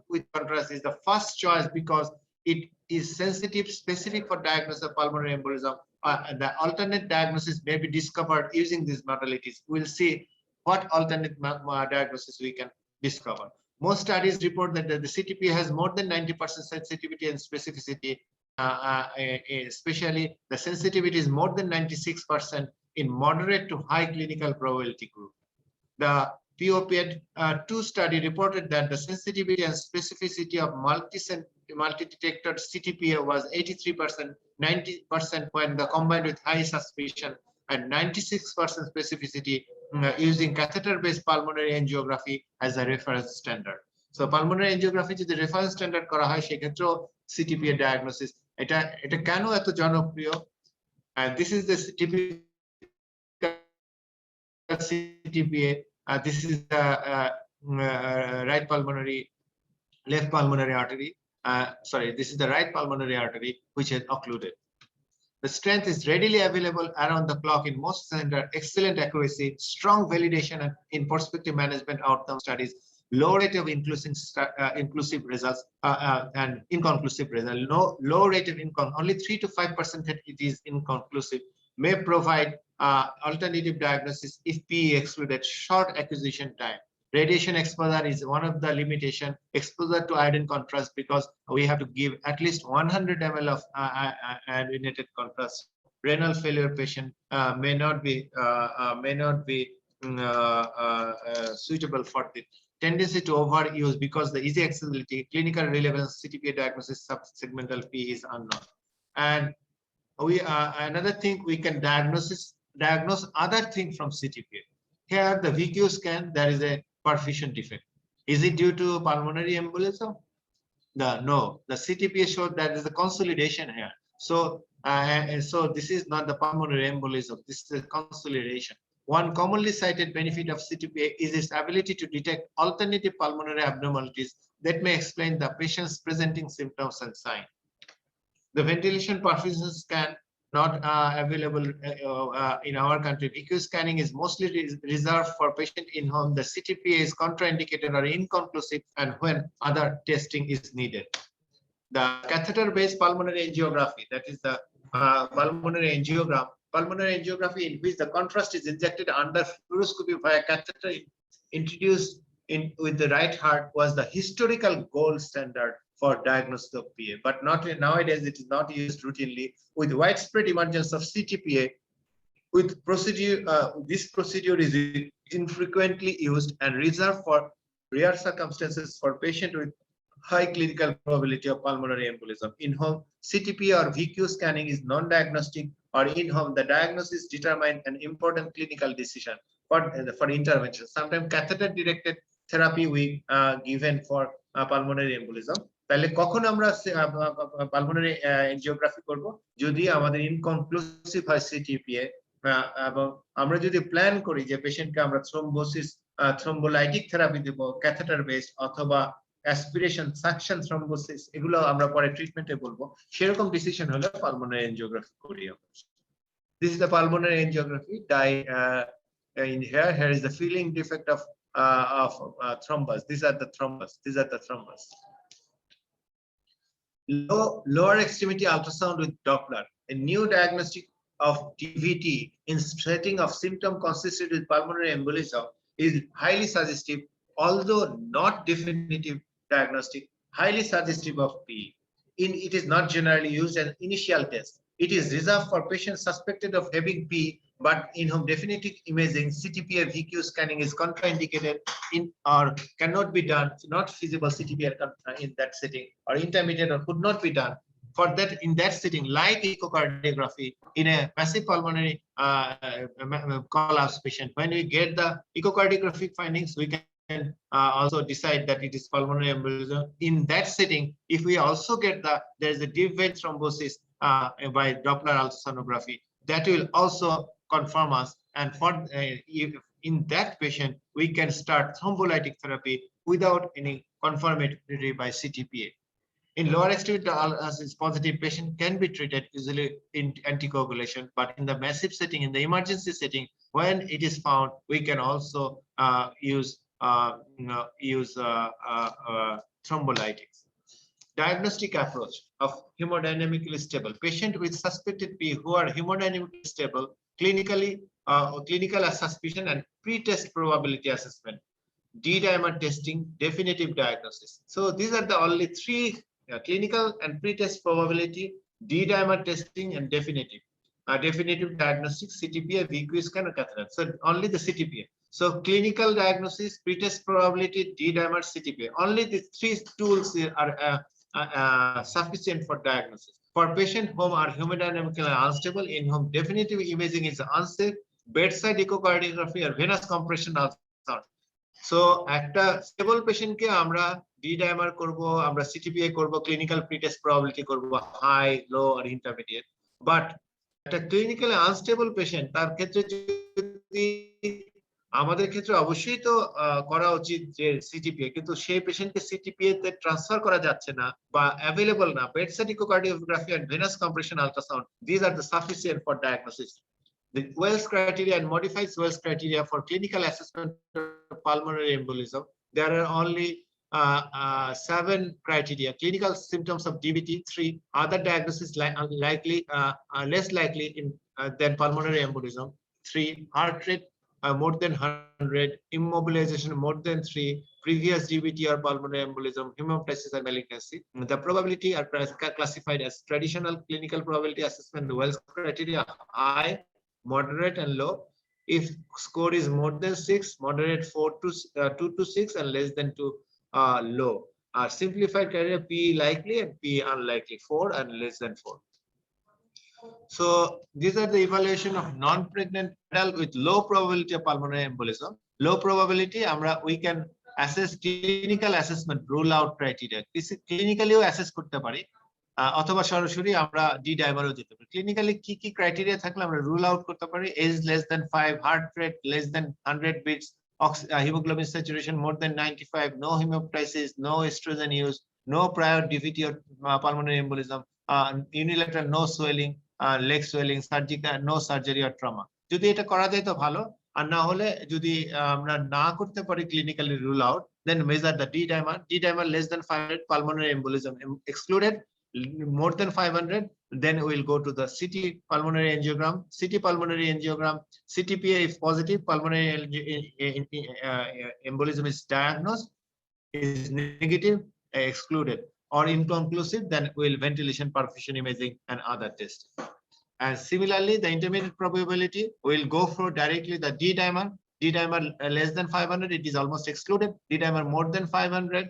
with contrast is the first choice because it is sensitive, specific for diagnosis of pulmonary embolism. The alternate diagnosis may be discovered using these modalities. We'll see what alternate diagnosis we can discover. Most studies report that the CTPA has more than 90% sensitivity and specificity. Especially the sensitivity is more than 96% in moderate to high clinical probability group. The POPED-2 study reported that the sensitivity and specificity of multi-detector CTPA was 83%, 90% when the combined with high suspicion, and 96% specificity using catheter-based pulmonary angiography as a reference standard. So pulmonary angiography is the reference standard করা হয় সেক্ষেত্রেও CTPA diagnosis এটা কেন এত জনপ্রিয়? And this is the typical CTPA. This is the right pulmonary, left pulmonary artery. Sorry, this is the right pulmonary artery which is occluded. The strength is readily available around the clock in most centers, excellent accuracy, strong validation in prospective management outcome studies, low rate of inclusive results and inconclusive results. Low rate of only 3 to 5% that it is inconclusive, may provide alternative diagnosis if PE excluded, short acquisition time. Radiation exposure is one of the limitation. Exposure to iodine contrast because we have to give at least 100 ml of iodinated contrast. Renal failure patient may not be suitable for the tendency to overuse because the easy accessibility, clinical relevance, CTPA diagnosis, subsegmental P is unknown. And we another thing we can diagnose other thing from CTPA. Here the VQ scan, there is a perfusion defect. Is it due to pulmonary embolism? No, the CTPA showed that is the consolidation here. So so this is not the pulmonary embolism, this is the consolidation. One commonly cited benefit of CTPA is its ability to detect alternative pulmonary abnormalities that may explain the patient's presenting symptoms and signs. The ventilation perfusion scan not available in our country. VQ scanning is mostly reserved for patient in whom the CTPA is contraindicated or inconclusive and when other testing is needed. The catheter-based pulmonary angiography, that is the pulmonary angiography in which the contrast is injected under fluoroscopy via catheter introduced with the right heart, was the historical gold standard for diagnosis of PA, but not nowadays. It is not used routinely. With widespread emergence of CTPA, with procedure, this procedure is infrequently used and reserved for rare circumstances for patient with high clinical probability of pulmonary embolism, in whom CTPA or VQ scanning is non-diagnostic, or in whom the diagnosis determine an important clinical decision for intervention. Sometimes catheter-directed therapy we given for pulmonary embolism. তাহলে কখন আমরা pulmonary angiography করব? যদি আমাদের ইনকনক্লুসিভ হয় সিটিপিএ, এবং আমরা যদি প্ল্যান করি যে পেশেন্টকে আমরা থ্রোম্বোসিস থ্রোম্বোলাইটিক থেরাপি দেব, ক্যাথেটার বেসড অথবা অ্যাসপিরেশন সাকশন থ্রোম্বোসিস, এগুলো আমরা পরে ট্রিটমেন্টে বলবো, সেরকম ডিসিশন হলে পালমোনারি এনজিওগ্রাফি করি আমরা। This is the pulmonary angiography. In here is the filling defect of thrombus. These are the thrombus. Lower extremity ultrasound with Doppler, a new diagnostic of DVT in setting of symptom consistent with pulmonary embolism, is highly suggestive, although not definitive diagnostic, highly suggestive of PE. It is not generally used as initial test. It is reserved for patients suspected of having PE, but in whom definitive imaging, CTPA VQ scanning is contraindicated or cannot be done, not feasible CTPA in that setting, or intermediate or could not be done. For that, in that setting, like echocardiography in a massive pulmonary collapse patient, when we get the echocardiographic findings, we can also decide that it is pulmonary embolism. In that setting, if we also get there is a deep vein thrombosis by Doppler ultrasonography, that will also confirm us. And for in that patient, we can start thrombolytic therapy without any confirmatory by CTPA. In lower extremity dialysis positive patient can be treated usually in anticoagulation, but in the massive setting, in the emergency setting, when it is found, we can also use thrombolytics. Diagnostic approach of hemodynamically stable patient with suspected P who are hemodynamically stable, clinical suspicion and pre-test probability assessment, D-dimer testing, definitive diagnosis. So these are the only three: clinical and pre-test probability, D-dimer testing, and definitive. Definitive diagnostic, CTPA, VQ scan, and catheter. So only the CTPA. So clinical diagnosis, pre-test probability, D-dimer, CTPA. Only the three tools are sufficient for diagnosis. For patient whom are hemodynamically unstable, in whom definitive imaging is unsafe, bedside echocardiography or venous compression ultrasound. So একটা stable পেশেন্টকে আমরা D-dimer করব, আমরা CTPA করব, clinical pretest probability করব high, low আর intermediate. But একটা clinically unstable patient, তার ক্ষেত্রে যদি আমাদের ক্ষেত্রে অবশ্যই তো করা উচিত যে CTPA, কিন্তু সেই পেশেন্টকে CTPA তে ট্রান্সফার করা যাচ্ছে না বা অ্যাভেলেবল না। Bedside echocardiography and venous compression ultrasound, these are the sufficient for diagnosis. The Wells criteria and modified Wells criteria for clinical assessment of pulmonary embolism. There are only 7 criteria: clinical symptoms of DVT, 3; other diagnosis less likely than pulmonary embolism, 3; heart rate more than 100, immobilization more than 3, previous DVT or pulmonary embolism, hemoptysis or malignancy. The probability are classified as traditional clinical probability assessment. The Wells criteria: high, moderate, and low. If score is more than 6, moderate 2 to 6, and less than 2, low. Simplified criteria: P likely and P unlikely, 4 and less than 4. So these are the evaluation of non-pregnant adult with low probability of pulmonary embolism. Low probability, we can assess clinical assessment rule out criteria. Clinically assess করতে পারি, অথবা সরাসরি আমরা D-dimer যেতে পারি। Clinically কি কি criteria থাকলে আমরা রুল আউট করতে পারি: age less than 5, heart rate less than 100 beats, hemoglobin saturation more than 95, no hemoptysis, no estrogen use, no prior DVT or pulmonary embolism, unilateral no swelling, leg swelling, surgical no surgery or trauma. যদি এটা করা যায় তো ভালো, আর না হলে যদি আমরা না করতে পারি clinically rule out, then measure the D-dimer less than 500, pulmonary embolism excluded; more than 500, then we will go to the CT pulmonary angiogram. CT pulmonary angiogram, CTPA if positive, pulmonary embolism is diagnosed, is negative, excluded, or inconclusive, then we will ventilation, perfusion imaging, and other tests. And similarly, the intermediate probability will go for directly the D-dimer. D-dimer less than 500, it is almost excluded. D-dimer more than 500,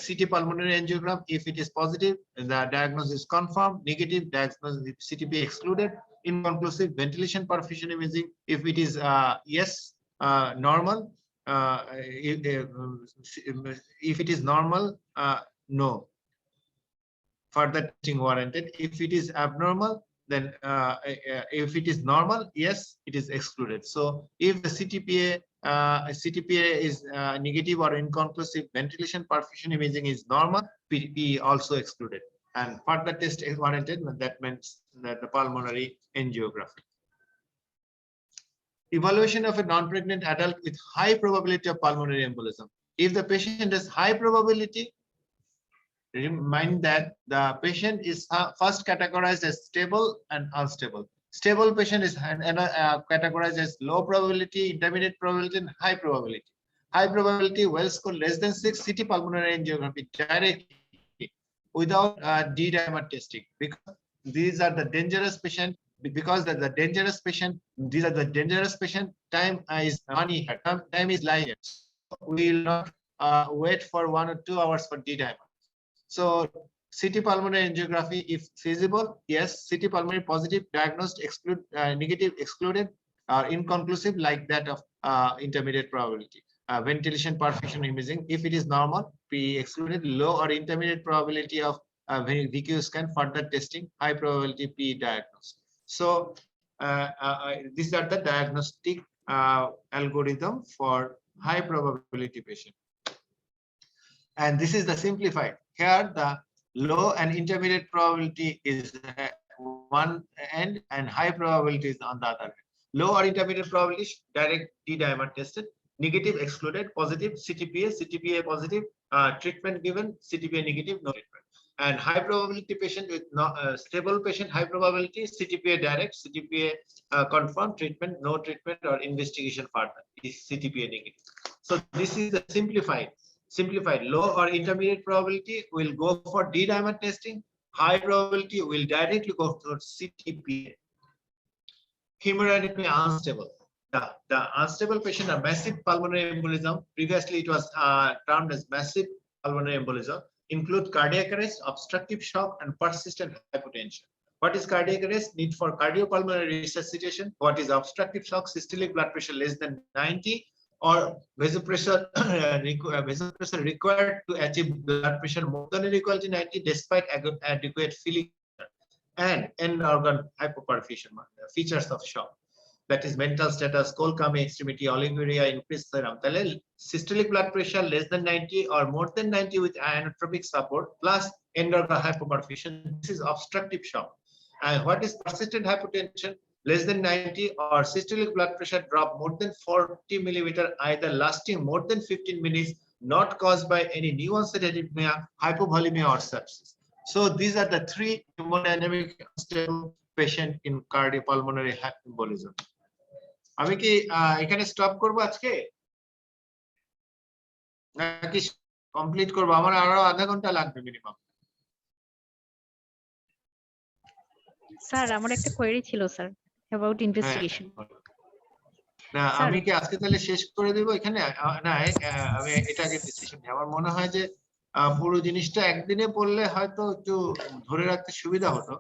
CT pulmonary angiogram, if it is positive, the diagnosis is confirmed; negative, diagnosis CTP excluded; inconclusive, ventilation, perfusion imaging. If it is yes, normal, if it is normal, no, further testing warranted. If it is abnormal, then if it is normal, yes, it is excluded. So if the CTPA is negative or inconclusive, ventilation, perfusion imaging is normal, PP also excluded, and further test is warranted. That means that the pulmonary angiography. Evaluation of a non-pregnant adult with high probability of pulmonary embolism. If the patient has high probability, remind that the patient is first categorized as stable and unstable. Stable patient is categorized as low probability, intermediate probability, and high probability. High probability, Wells score less than 6, CT pulmonary angiography directly without D-dimer testing, because these are the dangerous patient. Because these are the dangerous patient. Time is money. Time is life. We will not wait for 1 or 2 hours for D-dimer. So CT pulmonary angiography, if feasible, yes. CT pulmonary positive, diagnosed, exclude, negative, excluded, inconclusive, like that of intermediate probability. Ventilation, perfusion imaging, if it is normal, P excluded. Low or intermediate probability of VQ scan, further testing. High probability, P diagnosed. So these are the diagnostic algorithm for high probability patient. And this is the simplified. Here the low and intermediate probability is one end and high probability is on the other end. Low or intermediate probability direct D-dimer tested, negative excluded, positive CTPA positive, treatment given, CTPA negative, no treatment. And high probability patient with stable patient, high probability, CTPA direct, CTPA confirmed, treatment, no treatment or investigation further is CTPA negative. So this is the simplified. Low or intermediate probability will go for D-dimer testing. High probability will directly go towards CTPA. Hemodynamically unstable. The unstable patient are massive pulmonary embolism. Previously, it was termed as massive pulmonary embolism. Include cardiac arrest, obstructive shock, and persistent hypotension. What is cardiac arrest? Need for cardiopulmonary resuscitation. What is obstructive shock? Systolic blood pressure less than 90, or vasopressor required to achieve blood pressure more than or equal to 90 despite adequate filling, and end organ hypoperfusion. Features of shock, that is mental status, cold coming extremity, oliguria, increased serum. Systolic blood pressure less than 90 or more than 90 with inotropic support plus end organ hypoperfusion. This is obstructive shock. And what is persistent hypotension? Less than 90 or systolic blood pressure drop more than 40 millimeter, either lasting more than 15 minutes, not caused by any new onset arrhythmia, hypovolemia or sepsis. So these are the three hemodynamic unstable patient in cardiopulmonary embolism. আমি কি এখানে stop করব আজকে নাকি complete করব? আমার আরো আধা ঘন্টা লাগবে মিনিমাম। স্যার আমার একটা কোয়েরি ছিল স্যার অ্যাবাউট ইনভেস্টিগেশন। না আমি কি আজকে তাহলে শেষ করে দেব এখানে? না আমি এটাকে ডিসিশন নিই। আমার মনে হয় যে পুরো জিনিসটা একদিনে পড়লে হয়তো একটু ধরে রাখতে সুবিধা হতো।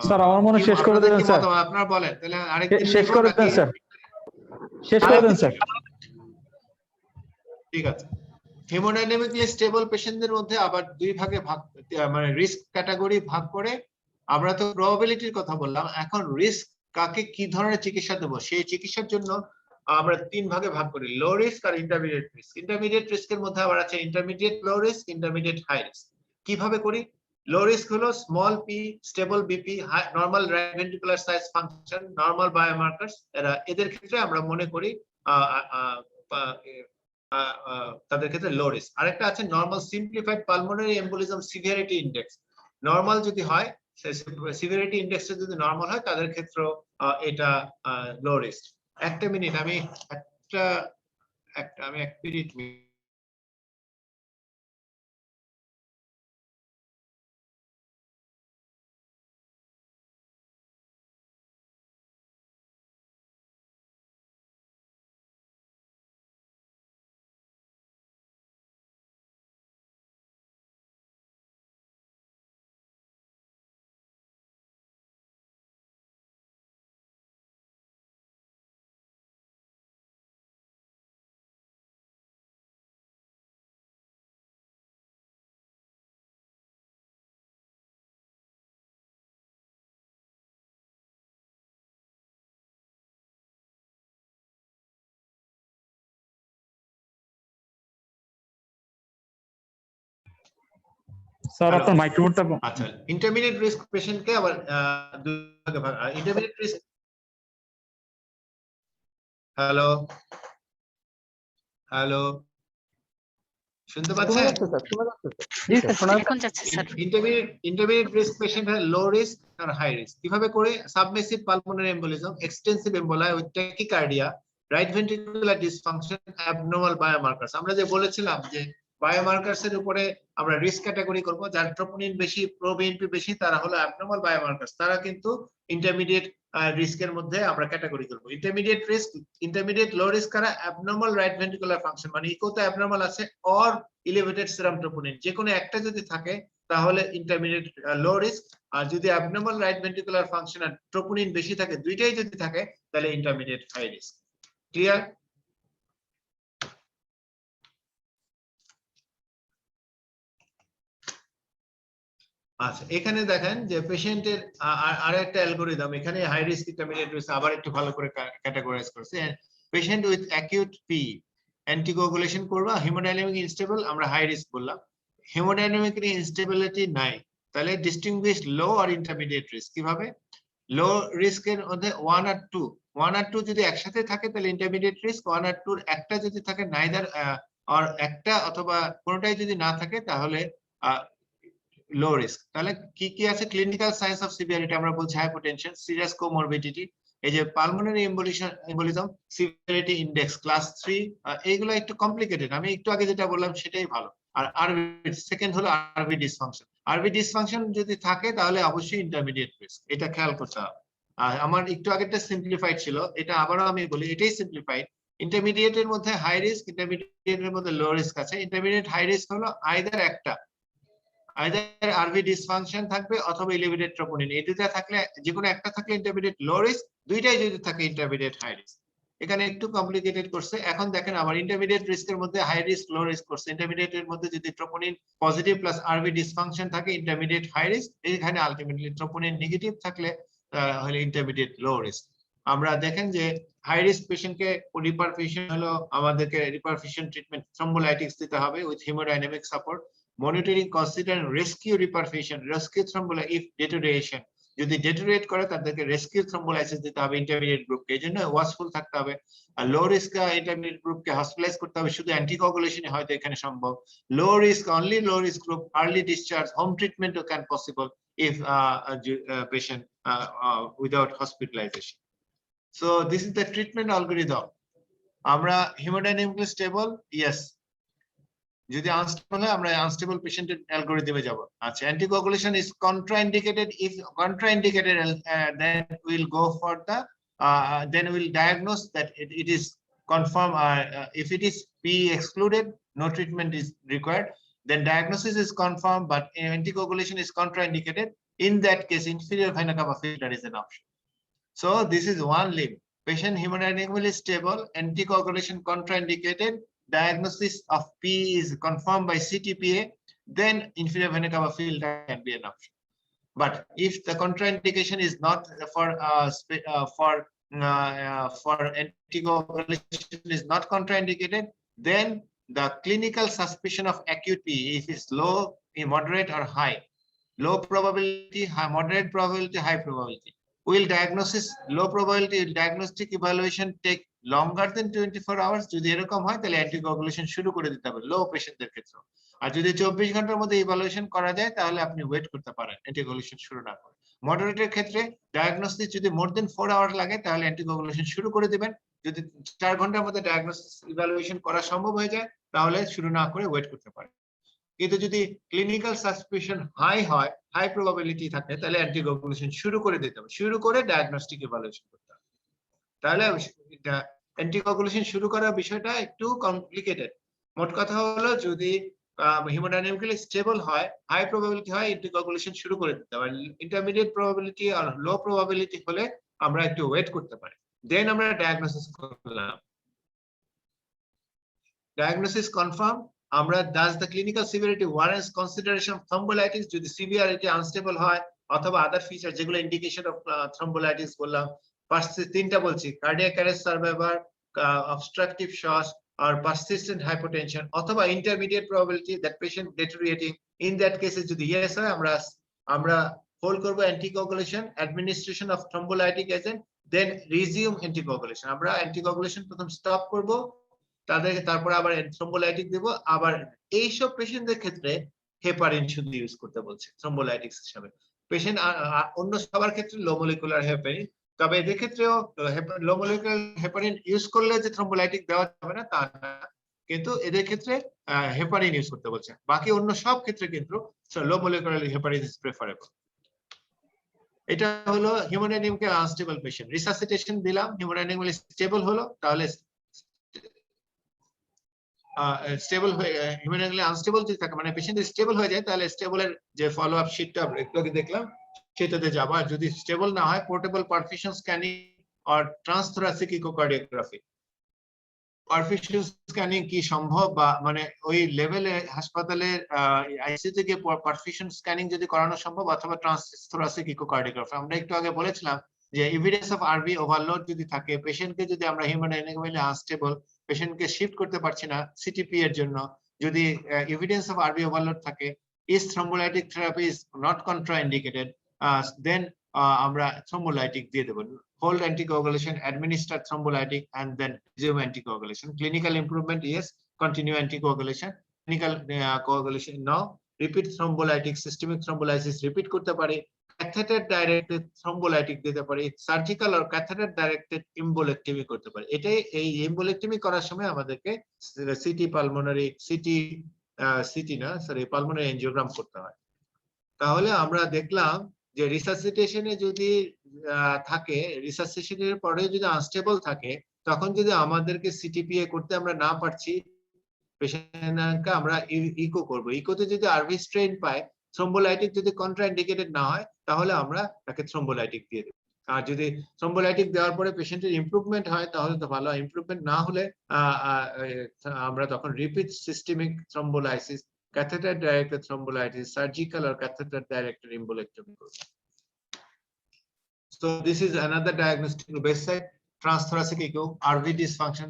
স্যার আমার মনে শেষ করে দেবেন স্যার। আপনারা বলেন তাহলে আরেকদিন শেষ করে দেন স্যার, শেষ করে দেন স্যার। ঠিক আছে। হেমোডাইনামিকলি স্টেবল পেশেন্টদের মধ্যে আবার দুই ভাগে ভাগ, মানে রিস্ক ক্যাটাগরি ভাগ করে আমরা তো প্রবাবিলিটির কথা বললাম, এখন রিস্ক কাকে কি ধরনের চিকিৎসা দেবো সেই চিকিৎসার জন্য আমরা তিন ভাগে ভাগ করি, লো রিস্ক আর ইন্টারমিডিয়েট রিস্ক। ইন্টারমিডিয়েট রিস্কের মধ্যে আবার আছে intermediate low risk, intermediate high risk. কিভাবে করি? লো রিস্ক হলো small P, stable BP, normal right ventricular size function, normal biomarkers, এদের ক্ষেত্রে আমরা মনে করি তাদের ক্ষেত্রে লো রিস্ক। আরেকটা আছে normal simplified pulmonary embolism severity index. Normal যদি হয়, সিভিয়ারিটি ইন্ডেক্সটা যদি নরমাল হয় তাদের ক্ষেত্রে এটা লো রিস্ক। একটা মিনিট, আমি এক মিনিট স্যার আপনার মাইক্রোফোনটা। আচ্ছা, ইন্টারমিডিয়েট রিস্ক পেশেন্টকে আবার দুই ভাগে ভাগ। ইন্টারমিডিয়েট রিস্ক, হ্যালো হ্যালো শুনতে পাচ্ছেন? জি স্যার শোনা এখন যাচ্ছে স্যার। ইন্টারমিডিয়েট রিস্ক পেশেন্ট হয় লো রিস্ক আর হাই রিস্ক। কিভাবে করে? Submassive pulmonary embolism, extensive emboli with tachycardia, right ventricular dysfunction, abnormal biomarkers. আমরা যে বলেছিলাম যে বায়োমার্কারস এর উপরে আমরা রিস্ক ক্যাটাগরি করব, যার ট্রোপোনিন বেশি, প্রোবিএনপি বেশি, তারা হলো অ্যাবনর্মাল বায়োমার্কারস, তারা কিন্তু ইন্টারমিডিয়েট রিস্কের মধ্যে আমরা ক্যাটাগরি করব। Intermediate risk, intermediate low risk কারা? অ্যাবনর্মাল রাইট ভেন্ট্রিকুলার ফাংশন, মানে ইকোতে অ্যাবনর্মাল আছে অর এলিভেটেড সেরাম ট্রোপোনিন, যে কোনো একটা যদি থাকে তাহলে ইন্টারমিডিয়েট লো রিস্ক। আর যদি অ্যাবনর্মাল রাইট ভেন্ট্রিকুলার ফাংশন আর ট্রোপোনিন বেশি থাকে, দুইটাই যদি থাকে, তাহলে ইন্টারমিডিয়েট হাই রিস্ক। ক্লিয়ার? আচ্ছা, এখানে দেখেন যে পেশেন্টের আর একটা অ্যালগরিদম, এখানে হাই রিস্ক, ইন্টারমিডিয়েট রিস্ক আবার একটু ভালো করে ক্যাটাগরাইজ করছে। পেশেন্ট উইথ অ্যাকিউট পি, অ্যান্টিকোগুলেশন করবা, হেমোডাইনামিক ইনস্টেবল আমরা হাই রিস্ক বললাম, হেমোডাইনামিকলি ইনস্টেবিলিটি নাই, তাহলে ডিস্টিংগুইশ লো আর ইন্টারমিডিয়েট রিস্ক কিভাবে? লো রিস্কের মধ্যে 1 আর 2, 1 আর 2 যদি একসাথে থাকে তাহলে ইন্টারমিডিয়েট রিস্ক, 1 আর 2 একটা যদি থাকে নাইদার আর একটা অথবা কোনোটাই যদি না থাকে তাহলে লো রিস্ক। তাহলে কি কি আছে? ক্লিনিক্যাল সাইন্স অফ সিভিয়ারিটি আমরা বলছি হাইপোটেনশন, সিরিয়াস কোমরবিডিটি, এই যে pulmonary embolism severity index class 3, এইগুলো একটু কমপ্লিকেটেড, আমি একটু আগে যেটা বললাম সেটাই ভালো। আর আরবি সেকেন্ড হলো আরবি ডিসফাংশন, আরবি ডিসফাংশন যদি থাকে তাহলে অবশ্যই ইন্টারমিডিয়েট রিস্ক, এটা খেয়াল করতে হবে। আর আমার একটু আগেরটা সিম্পলিফাইড ছিল, এটা আবারও আমি বলি এটাই সিম্পলিফাইড। ইন্টারমিডিয়েট এর মধ্যে হাই রিস্ক, ইন্টারমিডিয়েট এর মধ্যে লো রিস্ক আছে। ইন্টারমিডিয়েট হাই রিস্ক হলো আইদার আরবি ডিসফাংশন থাকবে অথবা এলিভেটেড ট্রোপোনিন, এই দুইটা থাকলে, যে কোনো একটা থাকলে ইন্টারমিডিয়েট লো রিস্ক, দুইটাই যদি থাকে ইন্টারমিডিয়েট হাই রিস্ক। এখানে একটু কমপ্লিকেটেড করছে। এখন দেখেন আবার ইন্টারমিডিয়েট রিস্কের মধ্যে হাই রিস্ক লো রিস্ক করছে, ইন্টারমিডিয়েট এর মধ্যে যদি ট্রোপোনিন পজিটিভ প্লাস আরবি ডিসফাংশন থাকে ইন্টারমিডিয়েট হাই রিস্ক, এইখানে আলটিমেটলি ট্রোপোনিন নেগেটিভ থাকলে হলে ইন্টারমিডিয়েট লো রিস্ক। আমরা দেখেন যে হাই রিস্ক পেশেন্টকে রিপারফিউশন হলো, আমাদেরকে রিপারফিউশন ট্রিটমেন্ট থ্রম্বোলাইটিক্স দিতে হবে with hemodynamic support, monitoring considering rescue reperfusion, rescue thrombolysis if deterioration, যদি ডেটোরিয়েট করে তাদেরকে রেস্কিউ থ্রম্বোলাইসিস দিতে হবে ইন্টারমিডিয়েট গ্রুপকে, এই জন্য ওয়াচফুল থাকতে হবে। আর লো রিস্ক ইন্টারমিডিয়েট গ্রুপকে হসপিটালাইজ করতে হবে, শুধু অ্যান্টিকোগুলেশনে হয়তো এখানে সম্ভব। Low risk only low risk group early discharge, home treatment can possible if patient without hospitalization. So this is the treatment algorithm. আমরা hemodynamically stable, yes. যদি আনস্টেবল হয় আমরা আনস্টেবল পেশেন্টের অ্যালগরিদমে যাব। আচ্ছা, অ্যান্টিকোগুলেশন is contraindicated, if contraindicated then we'll go for the then we'll diagnose that it is confirm, if it is P excluded, no treatment is required, then diagnosis is confirmed, but anticoagulation is contraindicated. In that case, inferior vena cava filter is an option. So this is one limb. Patient hemodynamically stable, anticoagulation contraindicated, diagnosis of P is confirmed by CTPA, then inferior vena cava filter can be an option. But if the contraindication is not for anticoagulation is not contraindicated, then the clinical suspicion of acute P, if it's low, moderate or high, low probability, high, moderate probability, high probability, will diagnosis, low probability diagnostic evaluation take longer than 24 hours, যদি এরকম হয় তাহলে অ্যান্টিকোগুলেশন শুরু করে দিতে হবে লো পেশেন্টদের ক্ষেত্রে। আর যদি 24 ঘন্টার মধ্যে ইভালুয়েশন করা যায় তাহলে আপনি ওয়েট করতে পারেন অ্যান্টিকোগুলেশন শুরু না করে। মডারেটের ক্ষেত্রে ডায়াগনোসিস যদি মোর দেন 4 আওয়ার লাগে তাহলে অ্যান্টিকোগুলেশন শুরু করে দিবেন, যদি 4 ঘন্টার মধ্যে ডায়াগনোসিস ইভালুয়েশন করা সম্ভব হয়ে যায় তাহলে শুরু না করে ওয়েট করতে পারেন। কিন্তু যদি ক্লিনিক্যাল সাসপিশন হাই হয়, হাই প্রবাবিলিটি থাকে, তাহলে অ্যান্টিকোগুলেশন শুরু করে দিতে হবে, শুরু করে ডায়াগনস্টিক ইভালুয়েশন করতে হবে। তাহলে অ্যান্টিকোগুলেশন শুরু করার বিষয়টা একটু কমপ্লিকেটেড। মোট কথা হলো যদি হেমোডাইনামিক্যালি স্টেবল হয়, হাই প্রবাবিলিটি হয়, অ্যান্টিকোগুলেশন শুরু করে দিতে হবে। ইন্টারমিডিয়েট প্রবাবিলিটি আর লো প্রবাবিলিটি হলে আমরা একটু ওয়েট করতে পারি, দেন আমরা ডায়াগনোসিস করলাম। ডায়াগনোসিস কনফার্ম, আমরা does the clinical severity warrants consideration of thrombolytics, যদি severity unstable হয় অথবা আদার ফিচার যেগুলো ইন্ডিকেশন অফ থ্রম্বোলাইটিস বললাম, তিনটা বলছি, cardiac arrest survivor, obstructive shock আর পারসিস্টেন্ট হাইপোটেনশন, অথবা intermediate probability that patient deteriorating, in that কেসে যদি ইয়েস হয় আমরা হোল্ড করব anticoagulation, administration of thrombolytic agent, then resume anticoagulation, আমরা অ্যান্টিকোগুলেশন প্রথম স্টপ করব, তাদেরকে তারপর আবার থ্রম্বোলাইটিক দেব। আবার এইসব পেশেন্টদের ক্ষেত্রে হেপারিন শুধু ইউজ করতে বলছে থ্রম্বোলাইটিক্স হিসাবে। পেশেন্ট অন্য সবার ক্ষেত্রে লো মলিকুলার হেপারিন, তবে এদের ক্ষেত্রেও লো মলিকুলার হেপারিন ইউজ করলে যে থ্রম্বোলাইটিক দেওয়া যাবে না তা না, কিন্তু এদের ক্ষেত্রে হেপারিন ইউজ করতে বলছে। বাকি অন্য সব ক্ষেত্রে কিন্তু লো মলিকুলার হেপারিন ইজ প্রেফারেবল। এটা হলো হেমোডাইনামিক্যালি আনস্টেবল পেশেন্ট। রিসাসিটেশন দিলাম, হেমোডাইনামিক্যালি স্টেবল হলো, তাহলে স্টেবল হয়ে, হিউম্যানলি আনস্টেবল যদি থাকে মানে পেশেন্ট স্টেবল হয়ে যায় তাহলে স্টেবলের যে ফলো আপ শীটটা আমরা একটু আগে দেখলাম সেটাতে যাবো। আর যদি স্টেবল না হয় পোর্টেবল পারফিউশন স্ক্যানিং আর ট্রান্সথোরাসিক ইকোকার্ডিওগ্রাফি। পারফিউশন স্ক্যানিং কি সম্ভব, বা মানে ওই লেভেলে হাসপাতালে আইসিইউ থেকে পারফিউশন স্ক্যানিং যদি করানো সম্ভব, অথবা ট্রান্সথোরাসিক ইকোকার্ডিওগ্রাফি। আমরা একটু আগে বলেছিলাম যে এভিডেন্স অফ আরবি ওভারলোড যদি থাকে, পেশেন্টকে যদি আমরা হিমোডাইনামিক্যালি আনস্টেবল, পেশেন্টকে শিফট করতে পারছি না সিটিপি এর জন্য, যদি এভিডেন্স অফ আরবি ওভারলোড থাকে, is thrombolytic therapy is not contraindicated, then আমরা থ্রম্বোলাইটিক দিয়ে দেব। Hold anticoagulation, administer thrombolytic, and then resume anticoagulation. Clinical improvement, yes. Continue anticoagulation. Clinical coagulation, no. Repeat thrombolytic, systemic thrombolysis repeat করতে পারি। Catheter directed thrombolytic দিতে পারি। Surgical or catheter directed embolectomy করতে পারি। এটাই, এই embolectomy করার সময় আমাদেরকে সিটি পালমোনারি, পালমোনারি এনজিওগ্রাম করতে হয়। তাহলে আমরা দেখলাম যে রিসাসিটেশনে যদি থাকে, রিসাসিটেশনের পরে যদি আনস্টেবল থাকে, তখন যদি আমাদেরকে সিটিপিএ করতে আমরা না পারছি, পেশেন্টকে আমরা ইকো করব। ইকোতে যদি আরভি স্ট্রেন পায়, থ্রম্বোলাইটিক যদি কন্ট্রাইন্ডিকেটেড না হয়, তাহলে আমরা তাকে থ্রম্বোলাইটিক দিয়ে দেব। আর যদি থ্রম্বোলাইটিক দেওয়ার পরে পেশেন্টের ইমপ্রুভমেন্ট হয়, তাহলে তো ভালো। ইমপ্রুভমেন্ট না হলে আমরা তখন repeat systemic thrombolysis, catheter directed thrombolysis, surgical or catheter directed embolectomy. So this is another diagnostic baseline: transthoracic echo, RV dysfunction,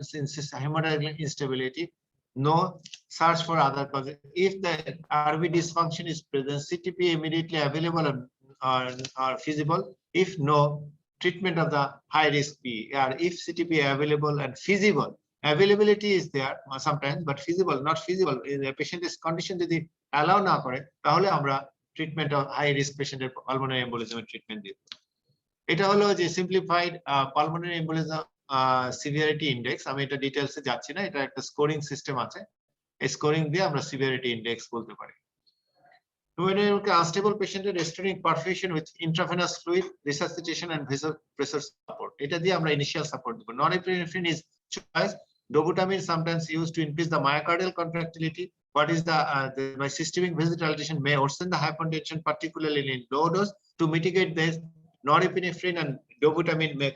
hemodynamic instability. No, search for other causes. If the RV dysfunction is present, CTP immediately available or feasible. If no, treatment of the high risk P. Or if CTP available and feasible, availability is there sometimes, but feasible, not feasible. The patient is condition যদি allow না করে, তাহলে আমরা treatment of high risk patient এর pulmonary embolism treatment দিব। এটা হলো যে simplified pulmonary embolism severity index। আমি এটা ডিটেইলসে যাচ্ছি না, এটা একটা স্কোরিং সিস্টেম আছে, এই স্কোরিং দিয়ে আমরা severity index বলতে পারি। Unstable patient restoring perfusion with intravenous fluid, resuscitation and pressure support. এটা দিয়ে আমরা initial support Dev. Norepinephrine is choice. Dobutamine sometimes used to increase the myocardial contractility. What is my systemic vasodilatation may worsen the hypertension, particularly in low dose. To mitigate this, norepinephrine and dobutamine may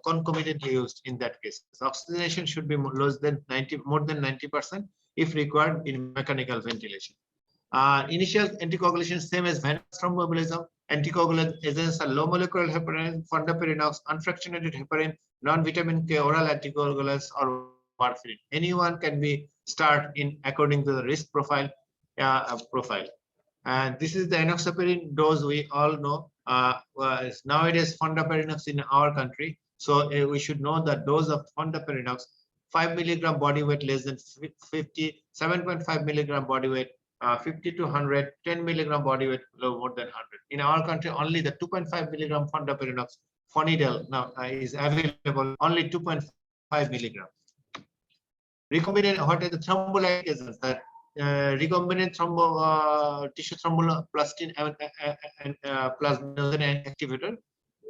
concomitantly used in that case. Oxygenation should be more than 90% if required in mechanical ventilation. Initial anticoagulation same as venous thromboembolism. Anticoagulant agents are low molecular heparin, fondaparinux, unfractionated heparin, non-vitamin K oral anticoagulants, or warfarin. Anyone can be start in according to the risk profile. And this is the enoxaparin dose we all know. Nowadays fondaparinux in our country, so we should know the dose of fondaparinux: 5 milligram body weight less than 50, 7.5 milligram body weight, 50 to 100, 10 milligram body weight more than 100. In our country, only the 2.5 milligram fondaparinux, Fonidel, now is available, only 2.5 milligram. Recombinant, what are the thrombolytic agents? That recombinant tissue thromboplastin plasminogen activator,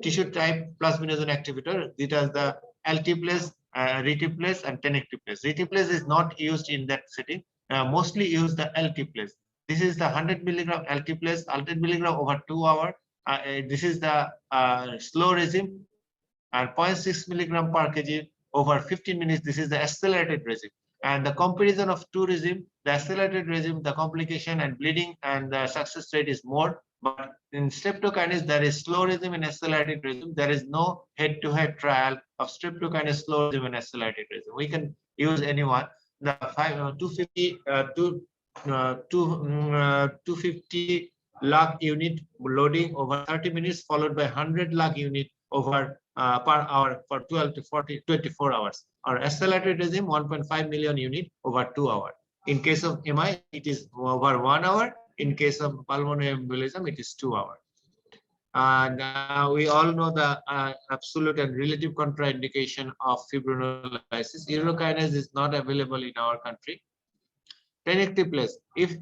tissue type plasminogen activator. These are the LT-place, RT-place, and tenecteplase. RT-place is not used in that setting. Mostly use the LT-place. This is the 100 milligram LT-place, 100 milligram over 2 hours. This is the slow regime, and 0.6 milligram per kg over 15 minutes. This is the accelerated regime. And the comparison of two regime, the accelerated regime, the complication and bleeding and the success rate is more. But in streptokinase, there is slow regime and accelerated regime. There is no head-to-head trial of streptokinase slow regime and accelerated regime. We can use anyone. The 250 lakh unit loading over 30 minutes, followed by 100 lakh unit over per hour for 12 to 24 hours. Or accelerated regime, 1.5 million unit over 2 hours. In case of MI, it is over 1 hour. In case of pulmonary embolism, it is 2 hours. And we all know the absolute and relative contraindication of fibrinolysis. Urokinase is not available in our country. Tenecteplase, if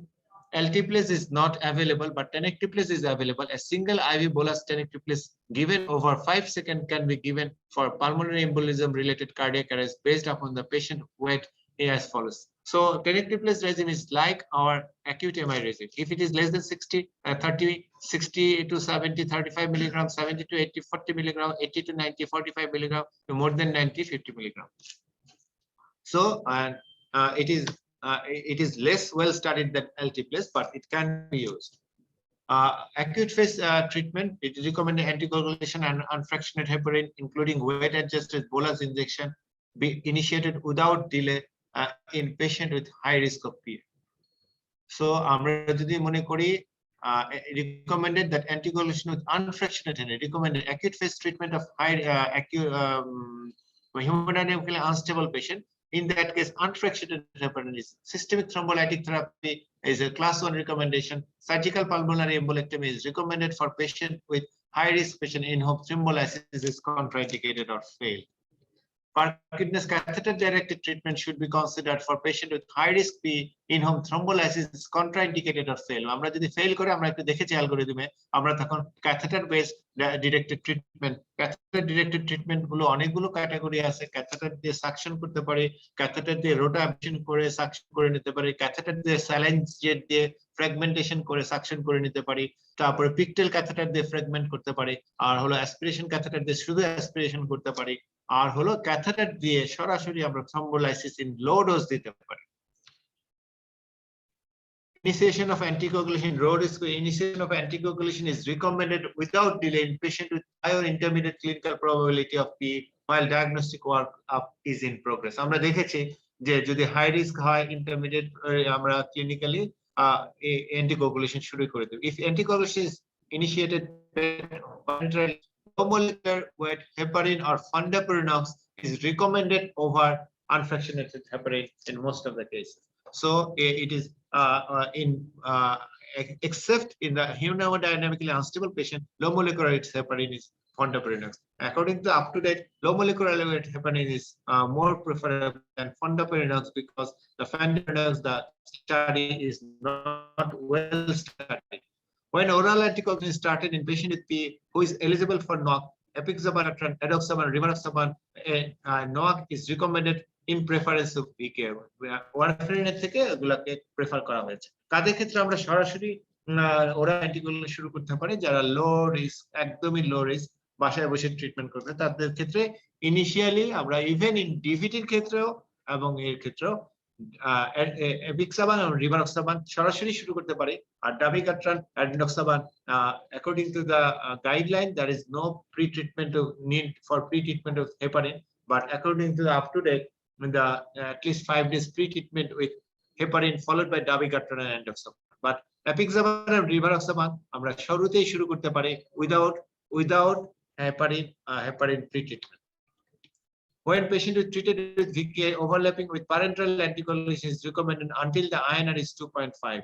LT-place is not available, but tenecteplase is available, a single IV bolus tenecteplase given over 5 seconds can be given for pulmonary embolism related cardiac arrest based upon the patient weight as follows. So tenecteplase regime is like our acute MI regime. If it is less than 60, 30, 60 to 70, 35 milligram, 70 to 80, 40 milligram, 80 to 90, 45 milligram, to more than 90, 50 milligram. So it is less well studied than LT-place, but it can be used. Acute phase treatment, it is recommended anticoagulation and unfractionated heparin, including weight adjusted bolus injection, be initiated without delay in patient with high risk of PA. So আমরা যদি মনে করি recommended that anticoagulation with unfractionated recommended acute phase treatment of high acute hemodynamically unstable patient. In that case, unfractionated heparin is systemic thrombolytic therapy is a class 1 recommendation. Surgical pulmonary embolectomy is recommended for patient with high risk patient in whom thrombolysis is contraindicated or failed. Percutaneous catheter directed treatment should be considered for patient with high risk P in whom thrombolysis is contraindicated or fail. আমরা যদি fail করে আমরা একটু দেখেছি অ্যালগরিদমে আমরা তখন catheter based directed treatment গুলো অনেকগুলো ক্যাটাগরি আছে। ক্যাথেটার দিয়ে সাকশন করতে পারি, ক্যাথেটার দিয়ে রোটা অ্যাবশন করে সাকশন করে নিতে পারি, ক্যাথেটার দিয়ে স্যালাইন জেট দিয়ে ফ্র্যাগমেন্টেশন করে সাকশন করে নিতে পারি, তারপরে পিকটেল ক্যাথেটার দিয়ে ফ্র্যাগমেন্ট করতে পারি, আর হলো অ্যাসপিরেশন ক্যাথেটার দিয়ে শুধু অ্যাসপিরেশন করতে পারি, আর হলো ক্যাথেটার দিয়ে সরাসরি আমরা থ্রম্বোলাইসিস ইন লো ডোজ দিতে পারি। Initiation of anticoagulation, low risk initiation of anticoagulation is recommended without delay in patient with high or intermediate clinical probability of P while diagnostic work up is in progress. আমরা দেখেছি যে যদি high risk হয় intermediate আমরা clinically anticoagulation শুরু করে দেব। If anticoagulation is initiated low molecular weight heparin or fondaparinux is recommended over unfractionated heparin in most of the cases. So it is except in the hemodynamically unstable patient, low molecular weight heparin is fondaparinux. According to up-to-date, low molecular weight heparin is more preferable than fondaparinux because the fondaparinux, the study is not well studied. When oral anticoagulation is started in patient with P who is eligible for NOAC, apixaban, edoxaban, rivaroxaban, NOAC is recommended in preference of PK. ওয়ারফারিনের থেকে এগুলাকে prefer করা হয়েছে। কাদের ক্ষেত্রে আমরা সরাসরি oral anticoagulation শুরু করতে পারি? যারা লো রিস্ক, একদমই লো রিস্ক, বাসায় বসে ট্রিটমেন্ট করবে তাদের ক্ষেত্রে ইনিশিয়ালি আমরা ইভেন ইন ডিভিটির ক্ষেত্রেও এবং এর ক্ষেত্রেও এপিক্সাবান এবং রিভারক্সাবান সরাসরি শুরু করতে পারি। আর dabigatran, edoxaban, according to the guideline there is no pre-treatment of need for pre-treatment of heparin, but according to the up-to-date the at least 5 days pre-treatment with heparin followed by dabigatran and endoxaban. But apixaban and rivaroxaban আমরা শুরুতেই শুরু করতে পারি without heparin pre-treatment. When patient is treated with VKA, overlapping with parenteral anticoagulation is recommended until the INR is 2.5.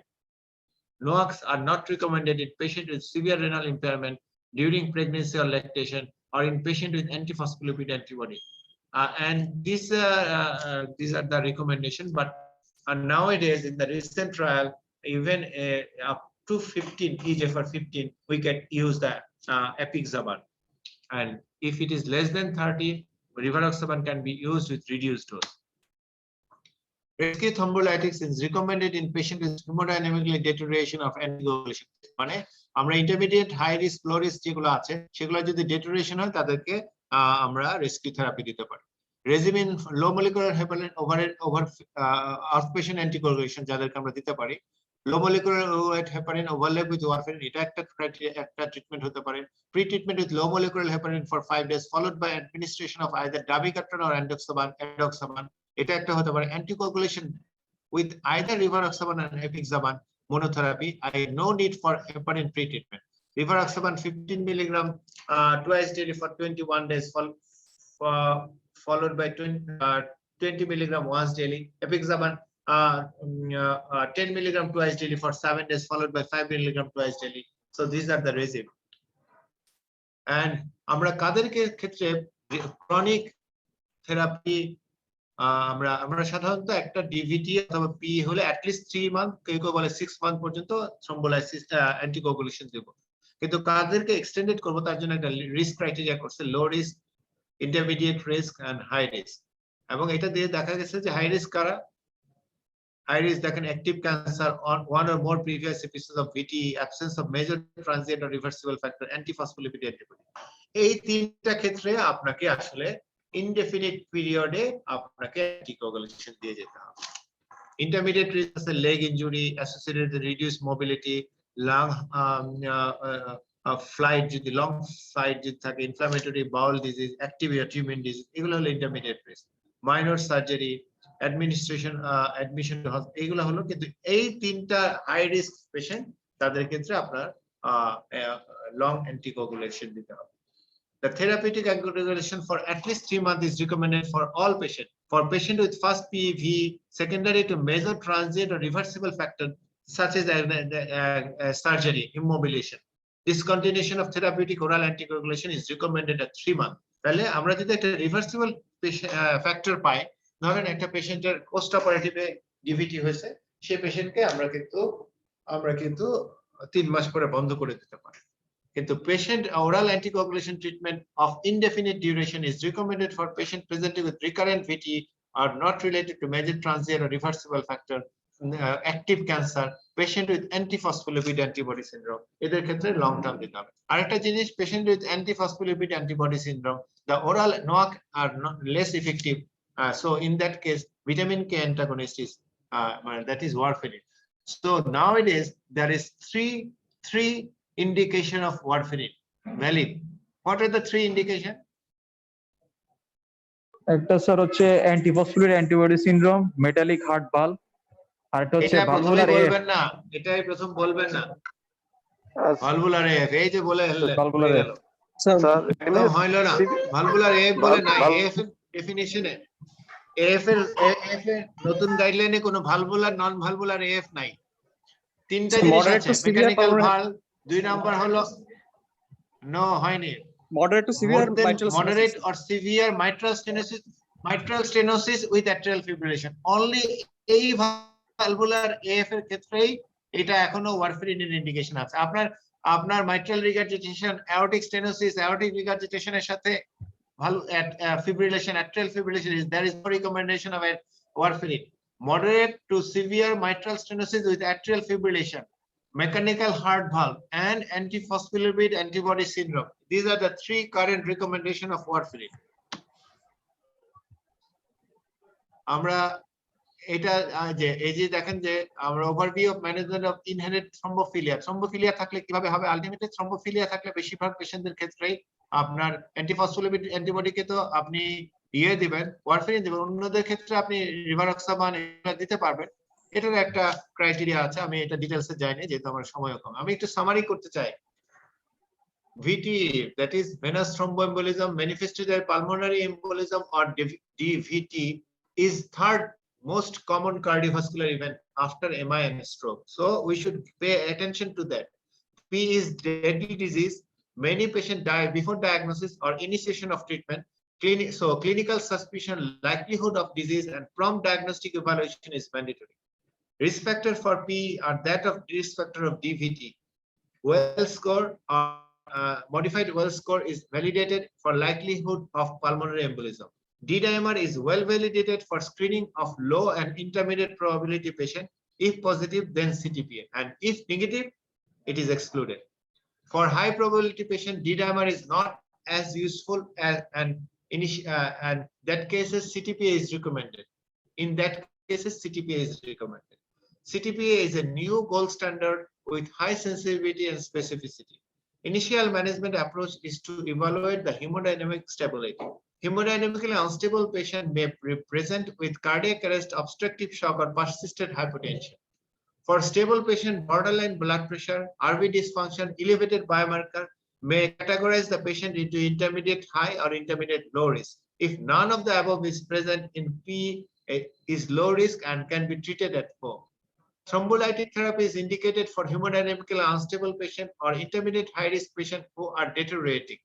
NOACs are not recommended in patient with severe renal impairment during pregnancy or lactation or in patient with antiphospholipid antibody. And these are the recommendation, but nowadays in the recent trial, even up to 15 eGFR 15, we can use the apixaban, and if it is less than 30, rivaroxaban can be used with reduced dose. Rescue thrombolytics is recommended in patient with hemodynamically deterioration of anticoagulation. মানে আমরা intermediate high risk low risk যেগুলো আছে সেগুলো যদি ডেটোরিয়েশন হয় তাদেরকে আমরা rescue therapy দিতে পারি। Regimen low molecular heparin over outpatient anticoagulation যাদেরকে আমরা দিতে পারি। Low molecular weight heparin overlap with warfarin, এটা একটা ট্রিটমেন্ট হতে পারে। Pre treatment with low molecular heparin for 5 days followed by administration of either dabigatran or edoxaban, এটা একটা হতে পারে। Anticoagulation with either rivaroxaban and apixaban monotherapy, no need for heparin pre-treatment. Rivaroxaban 15 mg twice daily for 21 days followed by 20 mg once daily. Apixaban 10 mg twice daily for 7 days followed by 5 mg twice daily. So these are the regimen. And আমরা কাদের ক্ষেত্রে chronic therapy আমরা সাধারণত একটা ডিভিটি অথবা P হলে at least 3 month, কেউ বলে 6 month পর্যন্ত থ্রম্বোলাইসিস অ্যান্টিকোয়াগুলেশন দেব। কিন্তু কাদেরকে এক্সটেন্ডেড করব তার জন্য একটা রিস্ক ক্রাইটেরিয়া করছে, low risk, intermediate risk and high risk. এবং এটা দিয়ে দেখা গেছে যে হাই রিস্ক কারা? হাই রিস্ক দেখেন active cancer, one or more previous episodes of VT, absence of major transient or reversible factor, antiphospholipid antibody। এই তিনটা ক্ষেত্রে আপনাকে আসলে indefinite period আপনাকে anticoagulation দিয়ে যেতে হবে। Intermediate risk আছে leg injury associated with reduced mobility, lung flight, যদি long flight যদি থাকে, inflammatory bowel disease, active autoimmune disease, এগুলো হলো intermediate risk. Minor surgery, administration, admission to hospital, এগুলো হলো, কিন্তু এই তিনটা high risk patient তাদের ক্ষেত্রে আপনার long anticoagulation দিতে হবে. The therapeutic anticoagulation for at least 3 months is recommended for all patients. For patient with first PEV secondary to major transient or reversible factor such as surgery, immobilization, discontinuation of therapeutic oral anticoagulation is recommended at 3 months. তাহলে আমরা যদি একটা reversible factor পাই, ধরেন একটা পেশেন্টের post অপারেটিভে ডিভিটি হয়েছে, সেই পেশেন্টকে আমরা কিন্তু 3 মাস পরে বন্ধ করে দিতে পারি। কিন্তু patient oral anticoagulation treatment of indefinite duration is recommended for patient presenting with recurrent VT or not related to major transient or reversible factor, active cancer, patient with antiphospholipid antibody syndrome, এদের ক্ষেত্রে long term দিতে হবে। আরেকটা জিনিস, patient with antiphospholipid antibody syndrome, the oral NOAC are not less effective, so in that case vitamin K antagonist is that is warfarin. So nowadays there is three indication of warfarin valid. What are the 3 indication? একটা sir হচ্ছে antiphospholipid antibody syndrome, metallic heart valve, আর একটা হচ্ছে এটা প্রথমে valvular F. বলবেন না, এটাই প্রথম বলবেন না, আচ্ছা, ভালভুলার এফ এই যে বলে ফেললেন, ভালভুলার হয়ে এফ। গেল। স্যার একদম হইল না, ভালভুলার এফ বলে না, এফ ডেফিনিশনে এফ এর নতুন গাইডলাইনে কোনো ভালভুলার নন ভালভুলার এফ নাই। 3টা জিনিস আছে, মেকানিক্যাল ভালভ, 2 নাম্বার হলো নো হয়নি, moderate to severe mitral moderate stenosis. or severe mitral stenosis with atrial fibrillation. Only এই ভালভুলার এফ এর ক্ষেত্রেই এটা এখনো ওয়ারফারিনের ইন্ডিকেশন আছে। আপনার mitral regurgitation, aortic stenosis, aortic regurgitation এর সাথে fibrillation, atrial fibrillation, there is no recommendation of warfarin. Moderate to severe mitral stenosis with atrial fibrillation, mechanical heart valve, and antiphospholipid antibody syndrome. These are the 3 current recommendation of warfarin. আমরা এটা যে এই যে দেখেন যে আমরা overview of management of inherited thrombophilia থাকলে কিভাবে হবে, আলটিমেটলি থ্রম্বোফিলিয়া থাকলে বেশিরভাগ পেশেন্টদের ক্ষেত্রেই আপনার অ্যান্টিফসফোলিপিড অ্যান্টিবডিকে তো আপনি দিবেন, ওয়ারফারিন দিবেন, অন্যদের ক্ষেত্রে আপনি রিভারক্সাবান দিতে পারবেন। এটার একটা ক্রাইটেরিয়া আছে, আমি এটা ডিটেইলসে যাইনি যেহেতু আমার সময় কম। আমি একটু সামারি করতে চাই। VT, that is venous thromboembolism, manifested by pulmonary embolism or DVT, is 3rd most common cardiovascular event after MI and stroke. So we should pay attention to that. P is deadly disease. Many patients die before diagnosis or initiation of treatment. So clinical suspicion, likelihood of disease, and prompt diagnostic evaluation is mandatory. Risk factor for P are that of risk factor of DVT. Well score or modified well score is validated for likelihood of pulmonary embolism. D-dimer is well validated for screening of low and intermediate probability patient. If positive, then CTPA, and if negative, it is excluded. For high probability patient, D-dimer is not as useful as and that cases CTPA is recommended. In that cases, CTPA is recommended. CTPA is a new gold standard with high sensitivity and specificity. Initial management approach is to evaluate the hemodynamic stability. Hemodynamically unstable patient may present with cardiac arrest, obstructive shock, or persistent hypotension. For stable patient, borderline blood pressure, RV dysfunction, elevated biomarker may categorize the patient into intermediate high or intermediate low risk. If none of the above is present in P, is low risk and can be treated at home. Thrombolytic therapy is indicated for hemodynamically unstable patient or intermediate high risk patient who are deteriorating.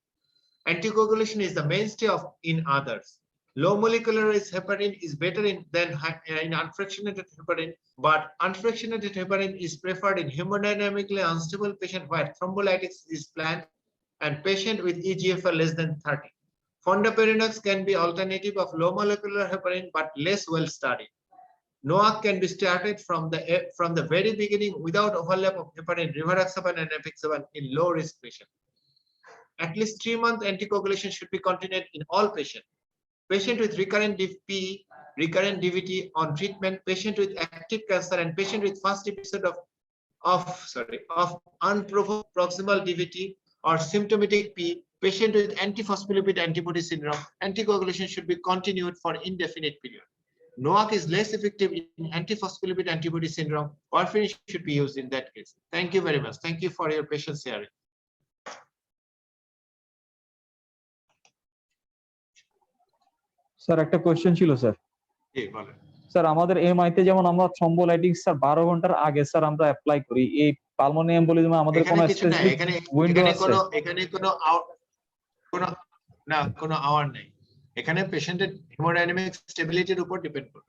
Anticoagulation is the mainstay of in others. Low molecular weight heparin is better than in unfractionated heparin, but unfractionated heparin is preferred in hemodynamically unstable patient where thrombolytics is planned and patient with eGFR less than 30. Fondaparinux can be alternative of low molecular heparin but less well studied. NOAC can be started from the very beginning without overlap of heparin, rivaroxaban, and apixaban in low risk patients. At least 3-month anticoagulation should be continued in all patients. Patient with recurrent DP, recurrent DVT on treatment, patient with active cancer, and patient with first episode of of unprovoked proximal DVT or symptomatic P, patient with antiphospholipid antibody syndrome, anticoagulation should be continued for indefinite period. NOAC is less effective in antiphospholipid antibody syndrome. Warfarin should be used in that case. Thank you very much. Thank you for your patience sharing. Sir একটা question ছিল sir. জি বলেন। Sir আমাদের MI তে যেমন আমরা থ্রম্বোলাইটিক্স sir 12 ঘন্টার আগে sir আমরা অ্যাপ্লাই করি, এই পালমোনারি এম্বোলিজমে আমাদের কোনো এখানে কিছু নাই, স্পেসিফিক উইন্ডো আছে? এখানে কোনো আওয়ার নেই। এখানে পেশেন্টের হেমোডাইনামিক স্টেবিলিটির উপর ডিপেন্ড করে।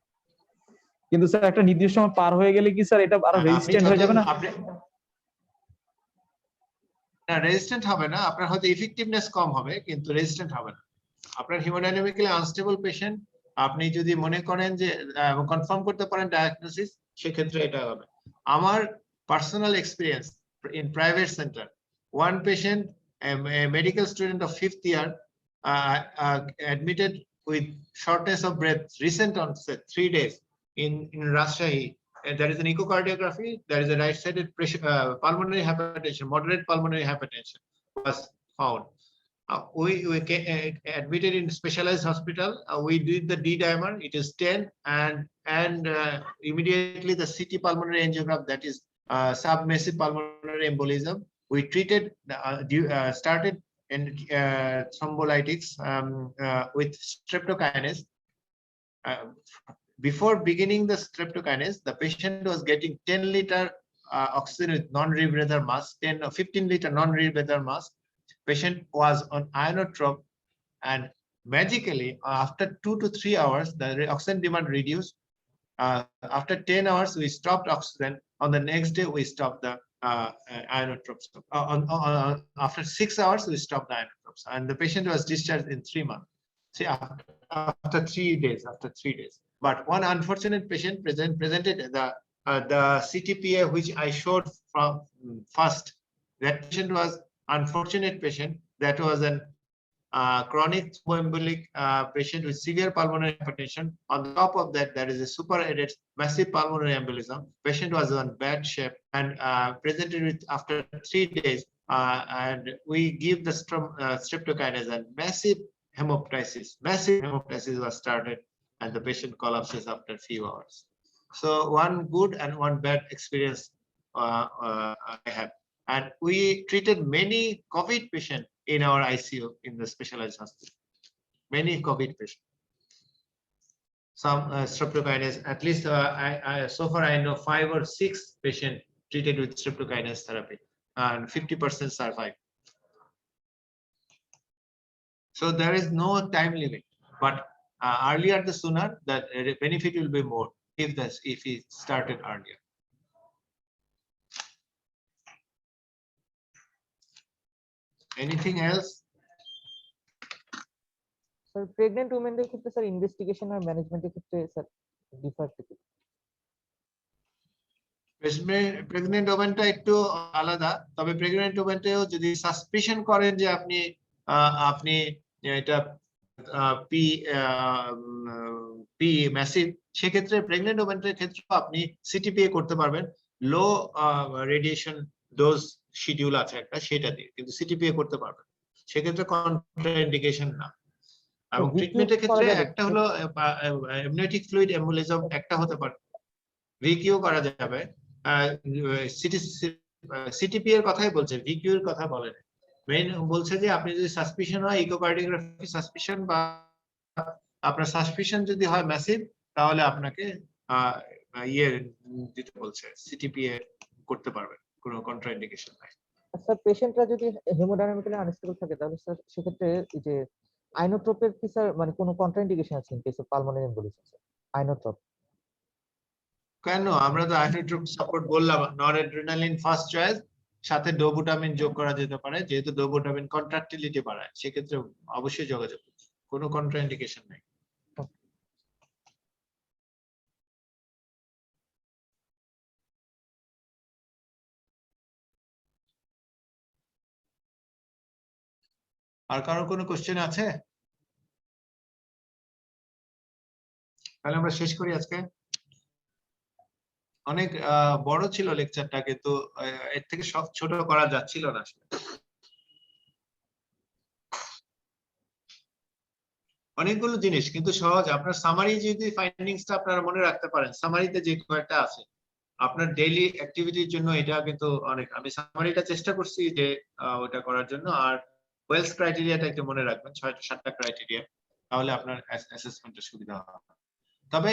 কিন্তু স্যার একটা নির্দিষ্ট সময় পার হয়ে গেলে কি স্যার এটা আরো রেজিস্ট্যান্ট হয়ে যাবে না? না, রেজিস্ট্যান্ট হবে না, আপনার হয়তো ইফেক্টিভনেস কম হবে কিন্তু রেজিস্ট্যান্ট হবে না। আপনার হেমোডাইনামিক্যালি আনস্টেবল পেশেন্ট, আপনি যদি মনে করেন যে কনফার্ম করতে পারেন ডায়াগনোসিস, সেক্ষেত্রে এটা হবে। আমার personal experience in private centre, one patient, a medical student of 5th year, admitted with shortness of breath, recent onset, 3 days in Rajshahi. There is an echocardiography, there is a right-sided pressure, pulmonary hypertension, moderate pulmonary hypertension was found. We admitted in specialized hospital. We did the D dimer, it is 10, and immediately the CT pulmonary angiogram, that is submassive pulmonary embolism. We treated, started in thrombolytics with streptokinase. Before beginning the streptokinase, the patient was getting 10-liter oxygen with non-rebreather mask, 10 or 15-liter non-rebreather mask. Patient was on inotrope, and magically after 2 to 3 hours, the oxygen demand reduced. After 10 hours, we stopped oxygen. On the next day, we stopped the inotropes. After 6 hours, we stopped the inotropes, and the patient was discharged in 3 months. See, after 3 days, But one unfortunate patient presented the CTPA, which I showed from first. That patient was unfortunate patient. That was an chronic thromboembolic patient with severe pulmonary hypertension. On top of that, there is a superadded massive pulmonary embolism. Patient was on bad shape and presented with after 3 days, and we give the streptokinase, and massive hemoptysis was started, and the patient collapses after a few hours. So one good and one bad experience I have. And we treated many COVID patients in our ICU in the specialized hospital. Many COVID patients. Some streptokinase, at least so far I know 5 or 6 patients treated with streptokinase therapy, and 50% survive. So there is no time limit, but earlier the sooner, that benefit will be more if he started earlier. Anything else? Sir pregnant উমেনদের ক্ষেত্রে sir investigation আর ম্যানেজমেন্টের ক্ষেত্রে sir differ থেকে pregnant ওমেনটা একটু আলাদা, তবে প্রেগন্যান্ট ওমেনটেও যদি সাসপিশন করেন যে আপনি এটা পি ম্যাসিভ, সেক্ষেত্রে প্রেগন্যান্ট ওমেন্টের ক্ষেত্রে আপনি সিটিপিএ করতে পারবেন। লো রেডিয়েশন ডোজ শিডিউল আছে একটা, সেটা দিয়ে কিন্তু সিটিপিএ করতে পারবেন, সেক্ষেত্রে কন্ট্রাইন্ডিকেশন না। এবং ট্রিটমেন্টের ক্ষেত্রে একটা হলো অ্যামনিওটিক ফ্লুইড এম্বোলিজম, একটা হতে পারে ভিকিউ করা যাবে। সিটিপি এর কথাই বলছে, ভিকিউ এর কথা বলেন। মেইন বলছে যে আপনি যদি সাসপিশন হয়, ইকোকার্ডিওগ্রাফি সাসপিশন, বা আপনার সাসপিশন যদি হয় ম্যাসিভ, তাহলে আপনাকে দিতে বলছে, সিটিপিএ করতে পারবেন, কোনো কন্ট্রাইন্ডিকেশন নাই। স্যার পেশেন্টরা যদি হেমোডাইনামিক্যালি আনস্টেবল থাকে, তাহলে স্যার সেক্ষেত্রে এই যে আইনোট্রোপের কি স্যার মানে কোনো কন্ট্রাইন্ডিকেশন আছে in case of pulmonary embolism? Sir inotrope কেন? আমরা তো আইনোট্রোপ সাপোর্ট বললাম, নরএড্রিনালিন ফার্স্ট চয়েস, সাথে ডোবুটামিন যোগ করা যেতে পারে, যেহেতু ডোবুটামিন কন্ট্রাক্টিলিটি বাড়ায়, সেক্ষেত্রে অবশ্যই যোগাযোগ, কোনো কন্ট্রাইন্ডিকেশন নাই। আর কারোর কোনো কোশ্চেন আছে? তাহলে আমরা শেষ করি আজকে। অনেক বড় ছিল লেকচারটা, কিন্তু এর থেকে সব ছোট করা যাচ্ছিল না আসলে। অনেকগুলো জিনিস কিন্তু সহজ। আপনার সামারি যদি ফাইন্ডিংসটা আপনারা মনে রাখতে পারেন, সামারিতে যে কয়েকটা আছে আপনার ডেইলি অ্যাক্টিভিটির জন্য, এটা কিন্তু অনেক, আমি সামারিটা চেষ্টা করছি যে ওটা করার জন্য। আর ওয়েলস ক্রাইটেরিয়াটা একটু মনে রাখবেন, 6-7টা ক্রাইটেরিয়া, তাহলে আপনার অ্যাসেসমেন্টের সুবিধা হবে। তবে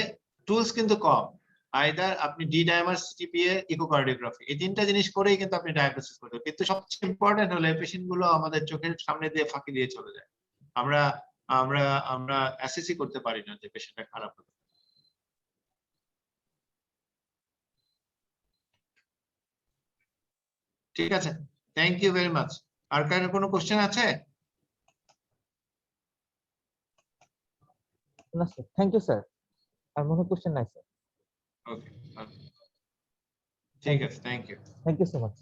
টুলস কিন্তু কম, আইদার আপনি ডি ডায়ামার, সিটিপিএ, ইকোকার্ডিওগ্রাফি, এই তিনটা জিনিস করেই কিন্তু আপনি ডায়াগনোসিস করতে পারবেন। কিন্তু সবচেয়ে ইম্পর্টেন্ট হলো এই পেশেন্ট গুলো আমাদের চোখের সামনে দিয়ে ফাঁকি দিয়ে চলে যায়, আমরা আমরা আমরা অ্যাসেসই করতে পারি না যে পেশেন্টটা খারাপ হবে। ঠিক আছে, থ্যাংক ইউ ভেরি মাচ। আর কারো কোনো কোশ্চেন আছে? না স্যার, থ্যাংক ইউ স্যার। আর মনে কোশ্চেন নাই স্যার। ওকে, ঠিক আছে, thank you. Thank you so much.